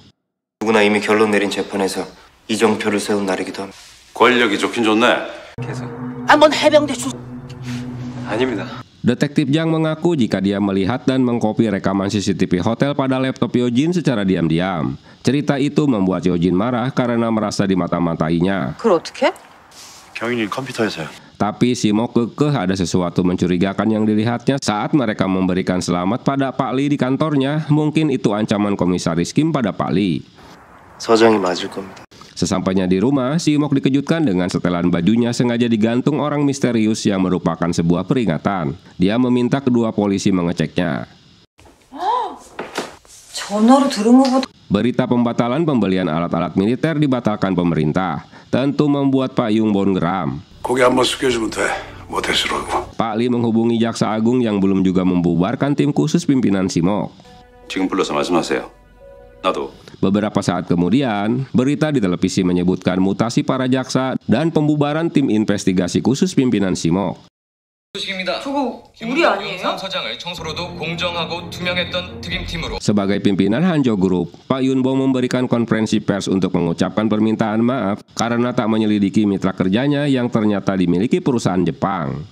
누구나 이미 결론 내린 재판에서 이정표를 세운 날이기도 합니다. 권력이 좋긴 좋네. 한번 해병대 아닙니다. Detektif Jang mengaku jika dia melihat dan mengkopi rekaman CCTV hotel pada laptop Yojin secara diam-diam. Cerita itu membuat Yojin marah karena merasa dimata-matainya. 그걸 어떻게? 경위는 컴퓨터에서요. Tapi Simok kekeh ada sesuatu mencurigakan yang dilihatnya saat mereka memberikan selamat pada Pak Lee di kantornya. Mungkin itu ancaman Komisaris Kim pada Pak Lee. 서장이 맞을 겁니다. Sesampainya di rumah, Simok dikejutkan dengan setelan bajunya sengaja digantung orang misterius yang merupakan sebuah peringatan. Dia meminta kedua polisi mengeceknya. 전화로 들은 것보다 Berita pembatalan pembelian alat-alat militer dibatalkan pemerintah. Tentu membuat Pak Yung Bon geram. 고개 한번 숙여주면 돼. 못해주라고. Pak Lee menghubungi Jaksa Agung yang belum juga membubarkan tim khusus pimpinan Simok. 지금 불러서 말씀하세요. 나도. Beberapa saat kemudian, berita di televisi menyebutkan mutasi para jaksa dan pembubaran tim investigasi khusus pimpinan Simok. 저거 우리 아니에요? Sebagai pimpinan Hanjo Group, Pak Yun Bom memberikan konferensi pers untuk mengucapkan permintaan maaf karena tak menyelidiki mitra kerjanya yang ternyata dimiliki perusahaan Jepang.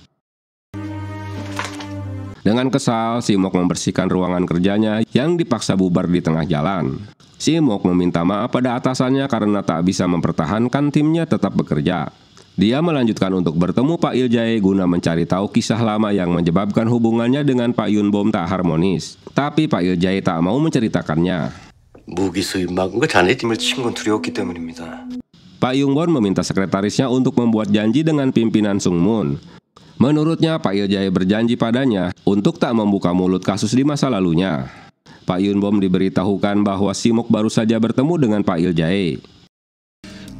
Dengan kesal, Simok membersihkan ruangan kerjanya yang dipaksa bubar di tengah jalan. Simok meminta maaf pada atasannya karena tak bisa mempertahankan timnya tetap bekerja. Dia melanjutkan untuk bertemu Pak Il Jae guna mencari tahu kisah lama yang menyebabkan hubungannya dengan Pak Yun Bom tak harmonis. Tapi Pak Il Jae tak mau menceritakannya. 무기 수입 막은 거 자네 팀을 친 건 두려웠기 때문입니다. Pak Yung Bon meminta sekretarisnya untuk membuat janji dengan pimpinan Sung Moon. Menurutnya, Pak Il Jae berjanji padanya untuk tak membuka mulut kasus di masa lalunya. Pak Yun Bom diberitahukan bahwa Simok baru saja bertemu dengan Pak Il Jae.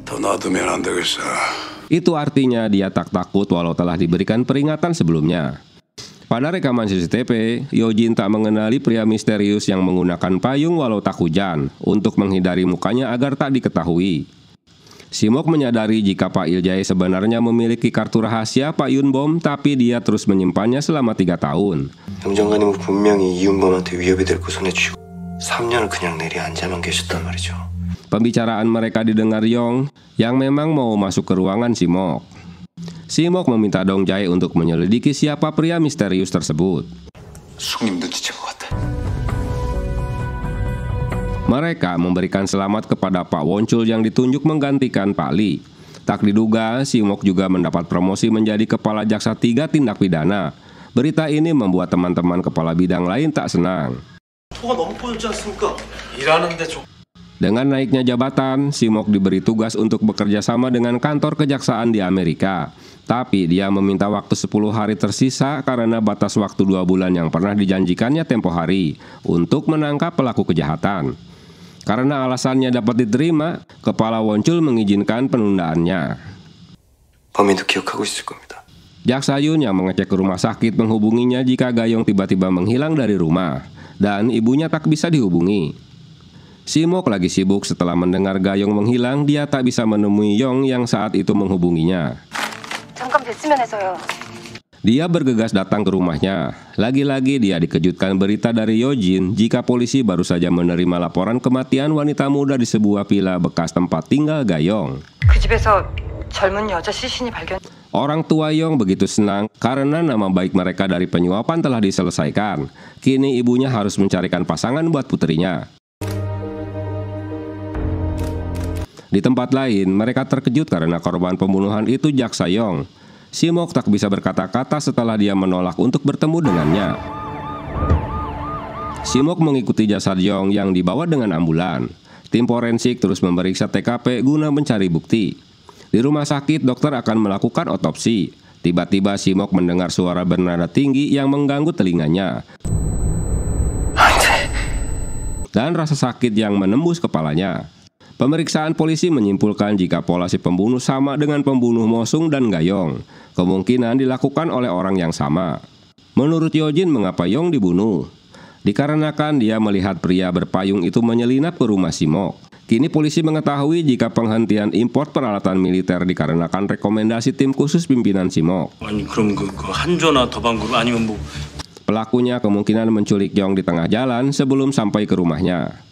더 놔두면 안 되겠어. Itu artinya dia tak takut walau telah diberikan peringatan sebelumnya. Pada rekaman CCTV, Yojin tak mengenali pria misterius yang menggunakan payung walau tak hujan untuk menghindari mukanya agar tak diketahui. Simok menyadari jika Pak Il Jae sebenarnya memiliki kartu rahasia Pak Yun Bom, tapi dia terus menyimpannya selama 3 tahun. 영장관님은 분명히 이윤범한테 위협이 될 거 손에 쥐고 3년을 그냥 내려앉아만 계셨단 말이죠. Pembicaraan mereka didengar Yong yang memang mau masuk ke ruangan Simok. Simok meminta Dong Jae untuk menyelidiki siapa pria misterius tersebut. 숙님 눈치챈 것 같아. Mereka memberikan selamat kepada Pak Won-chul yang ditunjuk menggantikan Pak Lee. Tak diduga, Simok juga mendapat promosi menjadi Kepala Jaksa 3 Tindak Pidana. Berita ini membuat teman-teman kepala bidang lain tak senang. Dengan naiknya jabatan, Simok diberi tugas untuk bekerja sama dengan kantor kejaksaan di Amerika. Tapi dia meminta waktu 10 hari tersisa karena batas waktu 2 bulan yang pernah dijanjikannya tempo hari untuk menangkap pelaku kejahatan. Karena alasannya dapat diterima, Kepala Won-chul mengizinkan penundaannya. 범인도 기억하고 있을 겁니다. Jaksa Yun yang mengecek ke rumah sakit menghubunginya jika Gayong tiba-tiba menghilang dari rumah dan ibunya tak bisa dihubungi. Simok lagi sibuk setelah mendengar Gayong menghilang, dia tak bisa menemui Yong yang saat itu menghubunginya. 잠깐 뵀으면 해서요. Dia bergegas datang ke rumahnya. Lagi-lagi dia dikejutkan berita dari Yojin jika polisi baru saja menerima laporan kematian wanita muda di sebuah villa bekas tempat tinggal Gayong. 그 집에서 젊은 여자 시신이 발견. Orang tua Yong begitu senang karena nama baik mereka dari penyuapan telah diselesaikan. Kini ibunya harus mencarikan pasangan buat putrinya. Di tempat lain, mereka terkejut karena korban pembunuhan itu Jaksa Yong. Simok tak bisa berkata-kata setelah dia menolak untuk bertemu dengannya. Simok mengikuti jasad Yong yang dibawa dengan ambulan. Tim forensik terus memeriksa TKP guna mencari bukti. Di rumah sakit, dokter akan melakukan otopsi. Tiba-tiba Simok mendengar suara bernada tinggi yang mengganggu telinganya. Dan rasa sakit yang menembus kepalanya. Pemeriksaan polisi menyimpulkan jika pola si pembunuh sama dengan pembunuh Mosung dan Gayong, kemungkinan dilakukan oleh orang yang sama. Menurut Yojin, mengapa Yong dibunuh? Dikarenakan dia melihat pria berpayung itu menyelinap ke rumah Simok. Kini polisi mengetahui jika penghentian impor peralatan militer dikarenakan rekomendasi tim khusus pimpinan Simok. Pelakunya kemungkinan menculik Yong di tengah jalan sebelum sampai ke rumahnya.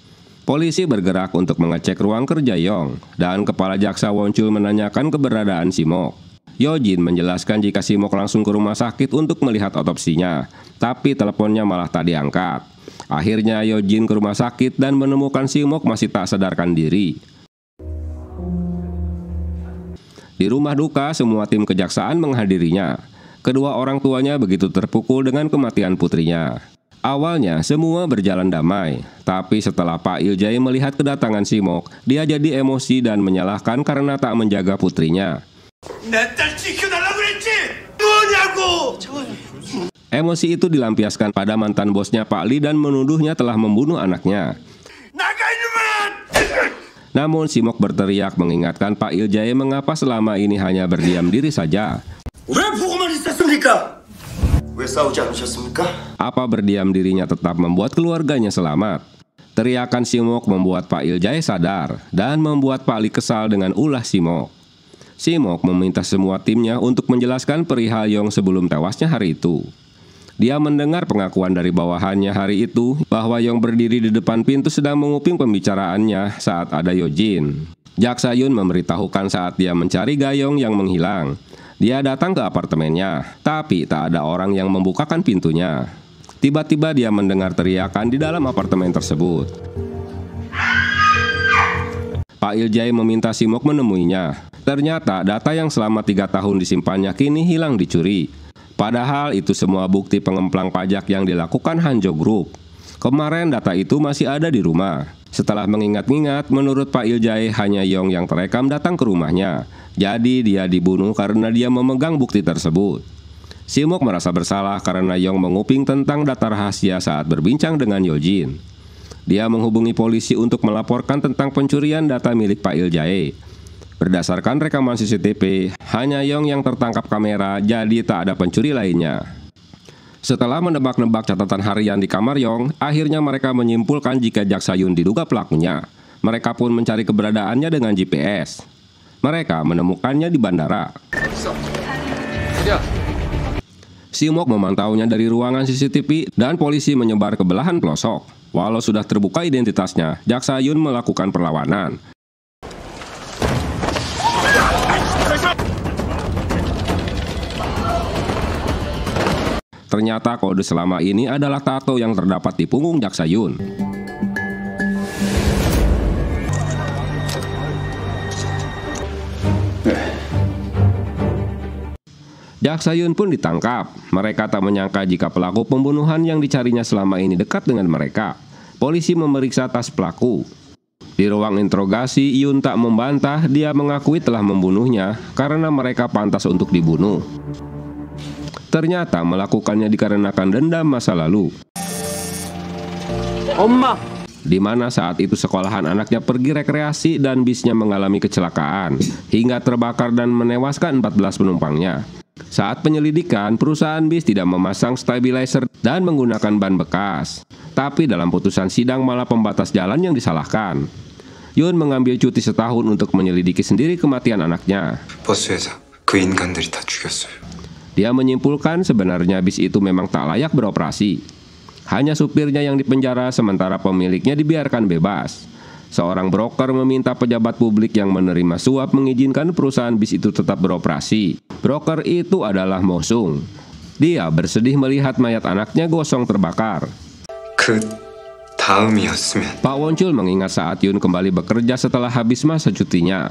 Polisi bergerak untuk mengecek ruang kerja Yong, dan kepala jaksa Wonchul menanyakan keberadaan Simok. Yojin menjelaskan jika Simok langsung ke rumah sakit untuk melihat otopsinya, tapi teleponnya malah tak diangkat. Akhirnya Yojin ke rumah sakit dan menemukan Simok masih tak sadarkan diri. Di rumah duka, semua tim kejaksaan menghadirinya. Kedua orang tuanya begitu terpukul dengan kematian putrinya. Awalnya semua berjalan damai, tapi setelah Pak Iljay melihat kedatangan Simok, dia jadi emosi dan menyalahkan karena tak menjaga putrinya. Emosi itu dilampiaskan pada mantan bosnya Pak Lee dan menuduhnya telah membunuh anaknya. Namun Simok berteriak mengingatkan Pak Iljay mengapa selama ini hanya berdiam diri saja. Apa berdiam dirinya tetap membuat keluarganya selamat? Teriakan Simok membuat Pak Iljay sadar dan membuat Pak Lee kesal dengan ulah Simok. Simok meminta semua timnya untuk menjelaskan perihal Yong sebelum tewasnya hari itu. Dia mendengar pengakuan dari bawahannya hari itu bahwa Yong berdiri di depan pintu sedang menguping pembicaraannya saat ada Yojin. Jaksa Yun memberitahukan saat dia mencari Gayong yang menghilang. Dia datang ke apartemennya, tapi tak ada orang yang membukakan pintunya. Tiba-tiba dia mendengar teriakan di dalam apartemen tersebut. Pak Iljay meminta Simok menemuinya. Ternyata data yang selama 3 tahun disimpannya kini hilang dicuri. Padahal itu semua bukti pengemplang pajak yang dilakukan Hanjo Group. Kemarin data itu masih ada di rumah. Setelah mengingat-ingat, menurut Pak Iljay hanya Yong yang terekam datang ke rumahnya. Jadi dia dibunuh karena dia memegang bukti tersebut. Simok merasa bersalah karena Yong menguping tentang data rahasia saat berbincang dengan Yojin. Dia menghubungi polisi untuk melaporkan tentang pencurian data milik Pak Iljay. Berdasarkan rekaman CCTV, hanya Yong yang tertangkap kamera, jadi tak ada pencuri lainnya. Setelah menebak-nebak catatan harian di kamar Yong, akhirnya mereka menyimpulkan jika Jaksa Yun diduga pelakunya. Mereka pun mencari keberadaannya dengan GPS. Mereka menemukannya di bandara. Simok memantaunya dari ruangan CCTV dan polisi menyebar ke belahan pelosok. Walau sudah terbuka identitasnya, Jaksa Yun melakukan perlawanan. Ternyata kode selama ini adalah tato yang terdapat di punggung Jaksa Yun. Jaksa Yun pun ditangkap. Mereka tak menyangka jika pelaku pembunuhan yang dicarinya selama ini dekat dengan mereka. Polisi memeriksa tas pelaku. Di ruang interogasi, Yun tak membantah, dia mengakui telah membunuhnya karena mereka pantas untuk dibunuh. Ternyata melakukannya dikarenakan dendam masa lalu. Di mana saat itu sekolahan anaknya pergi rekreasi dan bisnya mengalami kecelakaan hingga terbakar dan menewaskan 14 penumpangnya. Saat penyelidikan, perusahaan bis tidak memasang stabilizer dan menggunakan ban bekas. Tapi dalam putusan sidang malah pembatas jalan yang disalahkan. Yun mengambil cuti setahun untuk menyelidiki sendiri kematian anaknya. Dia menyimpulkan sebenarnya bis itu memang tak layak beroperasi. Hanya supirnya yang dipenjara sementara pemiliknya dibiarkan bebas. Seorang broker meminta pejabat publik yang menerima suap mengizinkan perusahaan bis itu tetap beroperasi. Broker itu adalah Mosung. Dia bersedih melihat mayat anaknya gosong terbakar. Pak Wonchul mengingat saat Yun kembali bekerja setelah habis masa cutinya.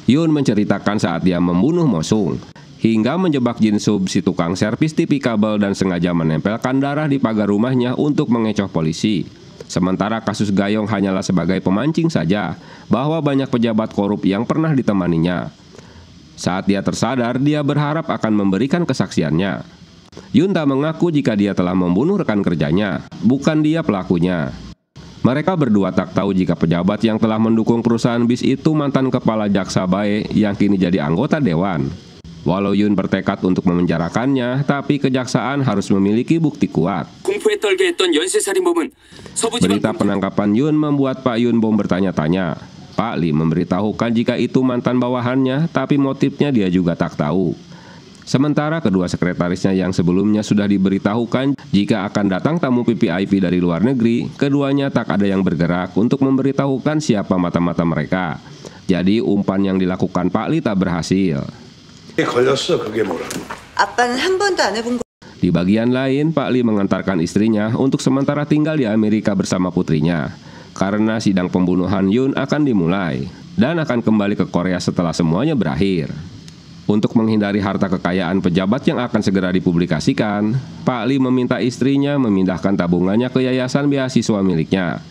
Yun menceritakan saat dia membunuh Mosung hingga menjebak Jin Sub, si tukang servis TV kabel, dan sengaja menempelkan darah di pagar rumahnya untuk mengecoh polisi. Sementara kasus Gayong hanyalah sebagai pemancing saja bahwa banyak pejabat korup yang pernah ditemaninya. Saat dia tersadar, dia berharap akan memberikan kesaksiannya. Yun tak mengaku jika dia telah membunuh rekan kerjanya, bukan dia pelakunya. Mereka berdua tak tahu jika pejabat yang telah mendukung perusahaan bis itu mantan kepala jaksa Bae yang kini jadi anggota dewan. Walau Yun bertekad untuk memenjarakannya, tapi kejaksaan harus memiliki bukti kuat. Berita penangkapan Yun membuat Pak Yun Bom bertanya-tanya. Pak Lee memberitahukan jika itu mantan bawahannya, tapi motifnya dia juga tak tahu. Sementara kedua sekretarisnya yang sebelumnya sudah diberitahukan jika akan datang tamu VVIP dari luar negeri, keduanya tak ada yang bergerak untuk memberitahukan siapa mata-mata mereka. Jadi umpan yang dilakukan Pak Lee tak berhasil. Di bagian lain, Pak Lee mengantarkan istrinya untuk sementara tinggal di Amerika bersama putrinya, karena sidang pembunuhan Yun akan dimulai dan akan kembali ke Korea setelah semuanya berakhir. Untuk menghindari harta kekayaan pejabat yang akan segera dipublikasikan, Pak Lee meminta istrinya memindahkan tabungannya ke yayasan beasiswa miliknya.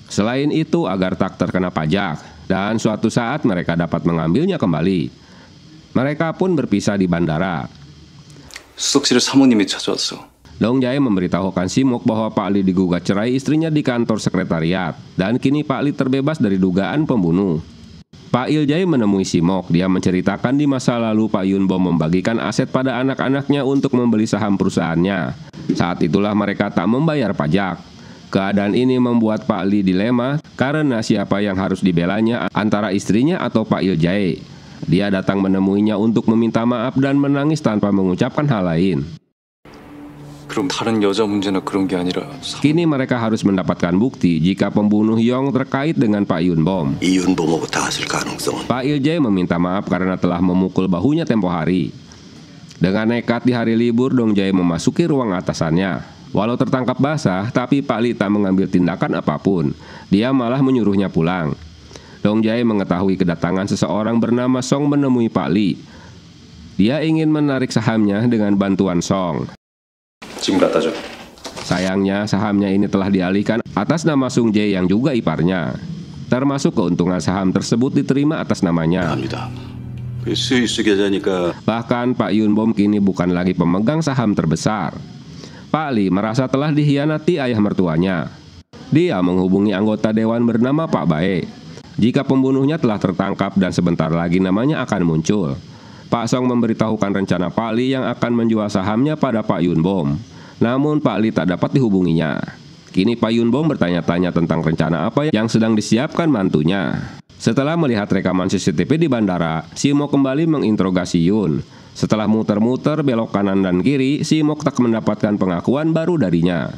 Selain itu, agar tak terkena pajak, dan suatu saat mereka dapat mengambilnya kembali. Mereka pun berpisah di bandara. Dong Jae memberitahukan Simok bahwa Pak Lee digugat cerai istrinya di kantor sekretariat, dan kini Pak Lee terbebas dari dugaan pembunuh. Pak Il Jae menemui Simok. Dia menceritakan di masa lalu Pak Yun Bom membagikan aset pada anak-anaknya untuk membeli saham perusahaannya. Saat itulah mereka tak membayar pajak. Keadaan ini membuat Pak Lee dilema karena siapa yang harus dibelanya antara istrinya atau Pak Il Jae. Dia datang menemuinya untuk meminta maaf dan menangis tanpa mengucapkan hal lain. Kini mereka harus mendapatkan bukti jika pembunuh Yong terkait dengan Pak Yun Bom. Pak Il Jae meminta maaf karena telah memukul bahunya tempo hari. Dengan nekat di hari libur, Dong Jae memasuki ruang atasannya. Walau tertangkap basah, tapi Pak Lee tak mengambil tindakan apapun. Dia malah menyuruhnya pulang. Dong Jae mengetahui kedatangan seseorang bernama Song menemui Pak Lee. Dia ingin menarik sahamnya dengan bantuan Song. Sayangnya sahamnya ini telah dialihkan atas nama Sung Jae yang juga iparnya. Termasuk keuntungan saham tersebut diterima atas namanya. Bahkan Pak Yun Bom kini bukan lagi pemegang saham terbesar. Pak Lee merasa telah dikhianati ayah mertuanya. Dia menghubungi anggota dewan bernama Pak Bae. Jika pembunuhnya telah tertangkap dan sebentar lagi namanya akan muncul. Pak Song memberitahukan rencana Pak Lee yang akan menjual sahamnya pada Pak Yun Bom. Namun Pak Lee tak dapat dihubunginya. Kini Pak Yun Bom bertanya-tanya tentang rencana apa yang sedang disiapkan mantunya. Setelah melihat rekaman CCTV di bandara, Simok kembali menginterogasi Yun. Setelah muter-muter belok kanan dan kiri, Simok tak mendapatkan pengakuan baru darinya.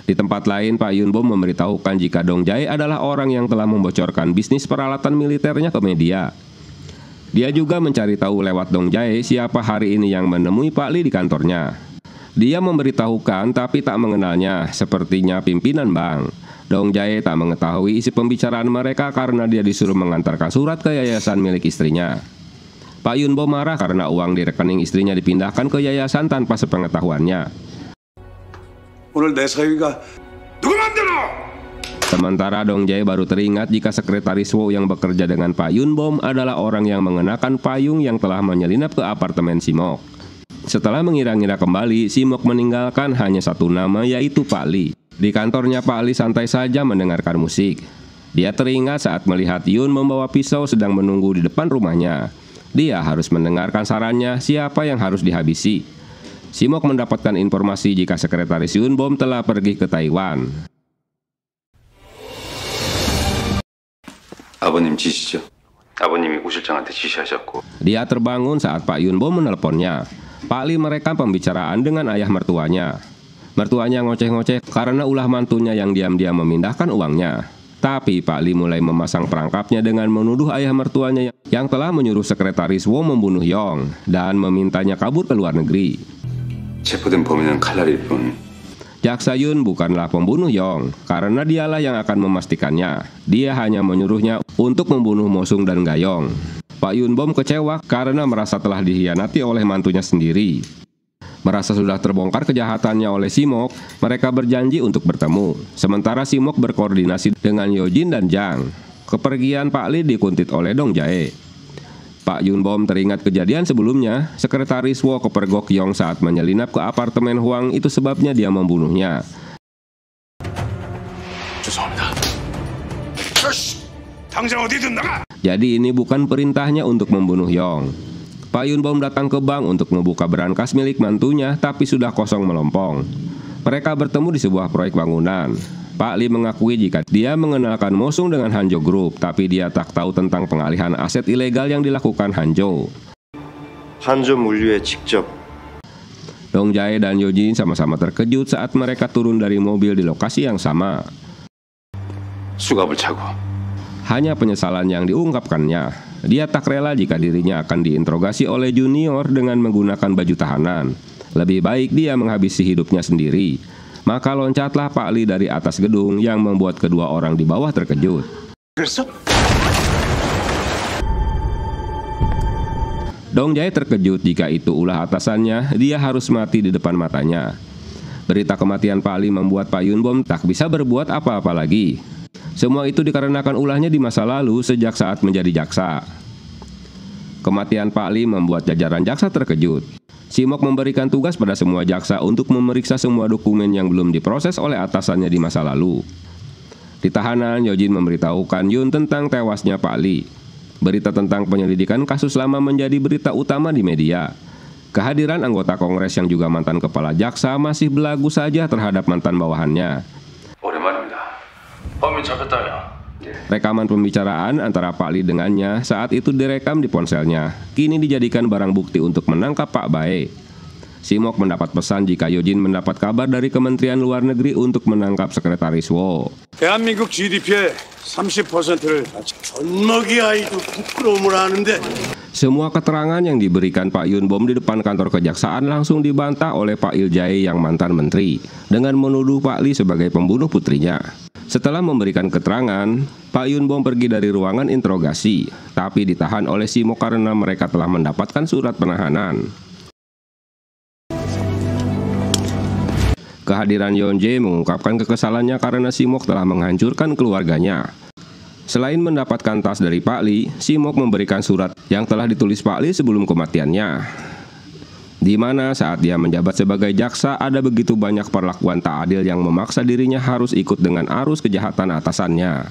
Di tempat lain, Pak Yun Bom memberitahukan jika Dong Jae adalah orang yang telah membocorkan bisnis peralatan militernya ke media. Dia juga mencari tahu lewat Dong Jae siapa hari ini yang menemui Pak Lee di kantornya. Dia memberitahukan tapi tak mengenalnya, sepertinya pimpinan bank. Dong Jae tak mengetahui isi pembicaraan mereka karena dia disuruh mengantarkan surat ke yayasan milik istrinya. Pak Yun Bom marah karena uang di rekening istrinya dipindahkan ke yayasan tanpa sepengetahuannya. Sementara Dong Jae baru teringat jika sekretaris Wo yang bekerja dengan Pak Yun Bom adalah orang yang mengenakan payung yang telah menyelinap ke apartemen Simok. Setelah mengira-ngira kembali, Simok meninggalkan hanya satu nama, yaitu Pak Lee. Di kantornya Pak Lee santai saja mendengarkan musik. Dia teringat saat melihat Yun membawa pisau sedang menunggu di depan rumahnya. Dia harus mendengarkan sarannya siapa yang harus dihabisi. Simok mendapatkan informasi jika sekretaris Yun Bom telah pergi ke Taiwan. Dia terbangun saat Pak Yun Bom menelponnya. Pak Lee merekam pembicaraan dengan ayah mertuanya. Mertuanya ngoceh-ngoceh karena ulah mantunya yang diam-diam memindahkan uangnya. Tapi Pak Lee mulai memasang perangkapnya dengan menuduh ayah mertuanya yang telah menyuruh sekretaris Wo membunuh Yong dan memintanya kabur ke luar negeri. Jaksa Yun bukanlah pembunuh Yong karena dialah yang akan memastikannya. Dia hanya menyuruhnya untuk membunuh Mo Sung dan Gayong. Pak Yun Bom kecewa karena merasa telah dikhianati oleh mantunya sendiri. Merasa sudah terbongkar kejahatannya oleh Simok, mereka berjanji untuk bertemu. Sementara Simok berkoordinasi dengan Yojin dan Jang. Kepergian Pak Lee dikuntit oleh Dong Jae. Pak Yunbom teringat kejadian sebelumnya, Sekretaris Wo kepergok Yong saat menyelinap ke apartemen Huang, itu sebabnya dia membunuhnya. Jadi ini bukan perintahnya untuk membunuh Yong. Pak Yunbom datang ke bank untuk membuka berangkas milik mantunya, tapi sudah kosong melompong. Mereka bertemu di sebuah proyek bangunan. Pak Lee mengakui jika dia mengenalkan Mosung dengan Hanjo Group, tapi dia tak tahu tentang pengalihan aset ilegal yang dilakukan Hanjo. 한조 물류에 직접. Dong Jae dan Yojin sama-sama terkejut saat mereka turun dari mobil di lokasi yang sama. 수갑을 차고. Hanya penyesalan yang diungkapkannya. Dia tak rela jika dirinya akan diinterogasi oleh junior dengan menggunakan baju tahanan. Lebih baik dia menghabisi hidupnya sendiri. Maka loncatlah Pak Lee dari atas gedung yang membuat kedua orang di bawah terkejut. Dong Jae terkejut jika itu ulah atasannya, dia harus mati di depan matanya. Berita kematian Pak Lee membuat Pak Yunbom tak bisa berbuat apa-apa lagi. Semua itu dikarenakan ulahnya di masa lalu sejak saat menjadi jaksa. Kematian Pak Lee membuat jajaran jaksa terkejut. Simok memberikan tugas pada semua jaksa untuk memeriksa semua dokumen yang belum diproses oleh atasannya di masa lalu. Di tahanan, Yojin memberitahukan Yun tentang tewasnya Pak Lee. Berita tentang penyelidikan kasus lama menjadi berita utama di media. Kehadiran anggota Kongres yang juga mantan kepala jaksa masih belagu saja terhadap mantan bawahannya. Rekaman pembicaraan antara Pak Lee dengannya saat itu direkam di ponselnya. Kini dijadikan barang bukti untuk menangkap Pak Bae. Simok mendapat pesan jika Yojin mendapat kabar dari Kementerian Luar Negeri untuk menangkap Sekretaris Wo. 대한민국 GDP의 30%를 젖먹이 아이도 부끄러움을 하는데. Semua keterangan yang diberikan Pak Yunbom di depan kantor kejaksaan langsung dibantah oleh Pak Il Jae yang mantan menteri dengan menuduh Pak Lee sebagai pembunuh putrinya. Setelah memberikan keterangan, Pak Yunbom pergi dari ruangan interogasi, tapi ditahan oleh Simok karena mereka telah mendapatkan surat penahanan. Kehadiran Yeonjae mengungkapkan kekesalannya karena Simok telah menghancurkan keluarganya. Selain mendapatkan tas dari Pak Lee, Simok memberikan surat yang telah ditulis Pak Lee sebelum kematiannya, di mana saat dia menjabat sebagai jaksa ada begitu banyak perlakuan tak adil yang memaksa dirinya harus ikut dengan arus kejahatan atasannya.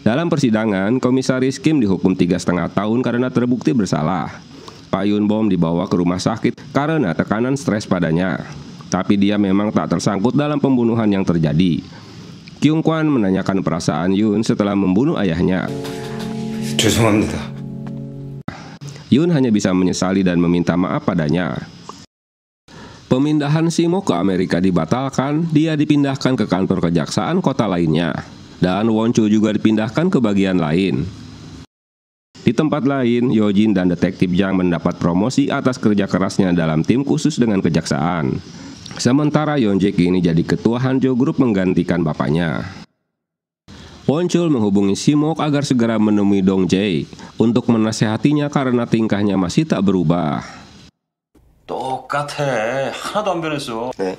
Dalam persidangan, Komisaris Kim dihukum 3,5 tahun karena terbukti bersalah. Pak Yunbom dibawa ke rumah sakit karena tekanan stres padanya. Tapi dia memang tak tersangkut dalam pembunuhan yang terjadi. Kyung Kwan menanyakan perasaan Yun setelah membunuh ayahnya. 죄송합니다. Yun hanya bisa menyesali dan meminta maaf padanya. Pemindahan Simok ke Amerika dibatalkan, dia dipindahkan ke kantor kejaksaan kota lainnya. Dan Won Chu juga dipindahkan ke bagian lain. Di tempat lain, Yojin dan detektif Jang mendapat promosi atas kerja kerasnya dalam tim khusus dengan kejaksaan. Sementara Yeonjae kini jadi ketua Hanjo Group menggantikan bapaknya. Won Chul menghubungi Simok agar segera menemui Dong Jae untuk menasehatinya karena tingkahnya masih tak berubah. 똑같아. 하나도 안 변했어. 네.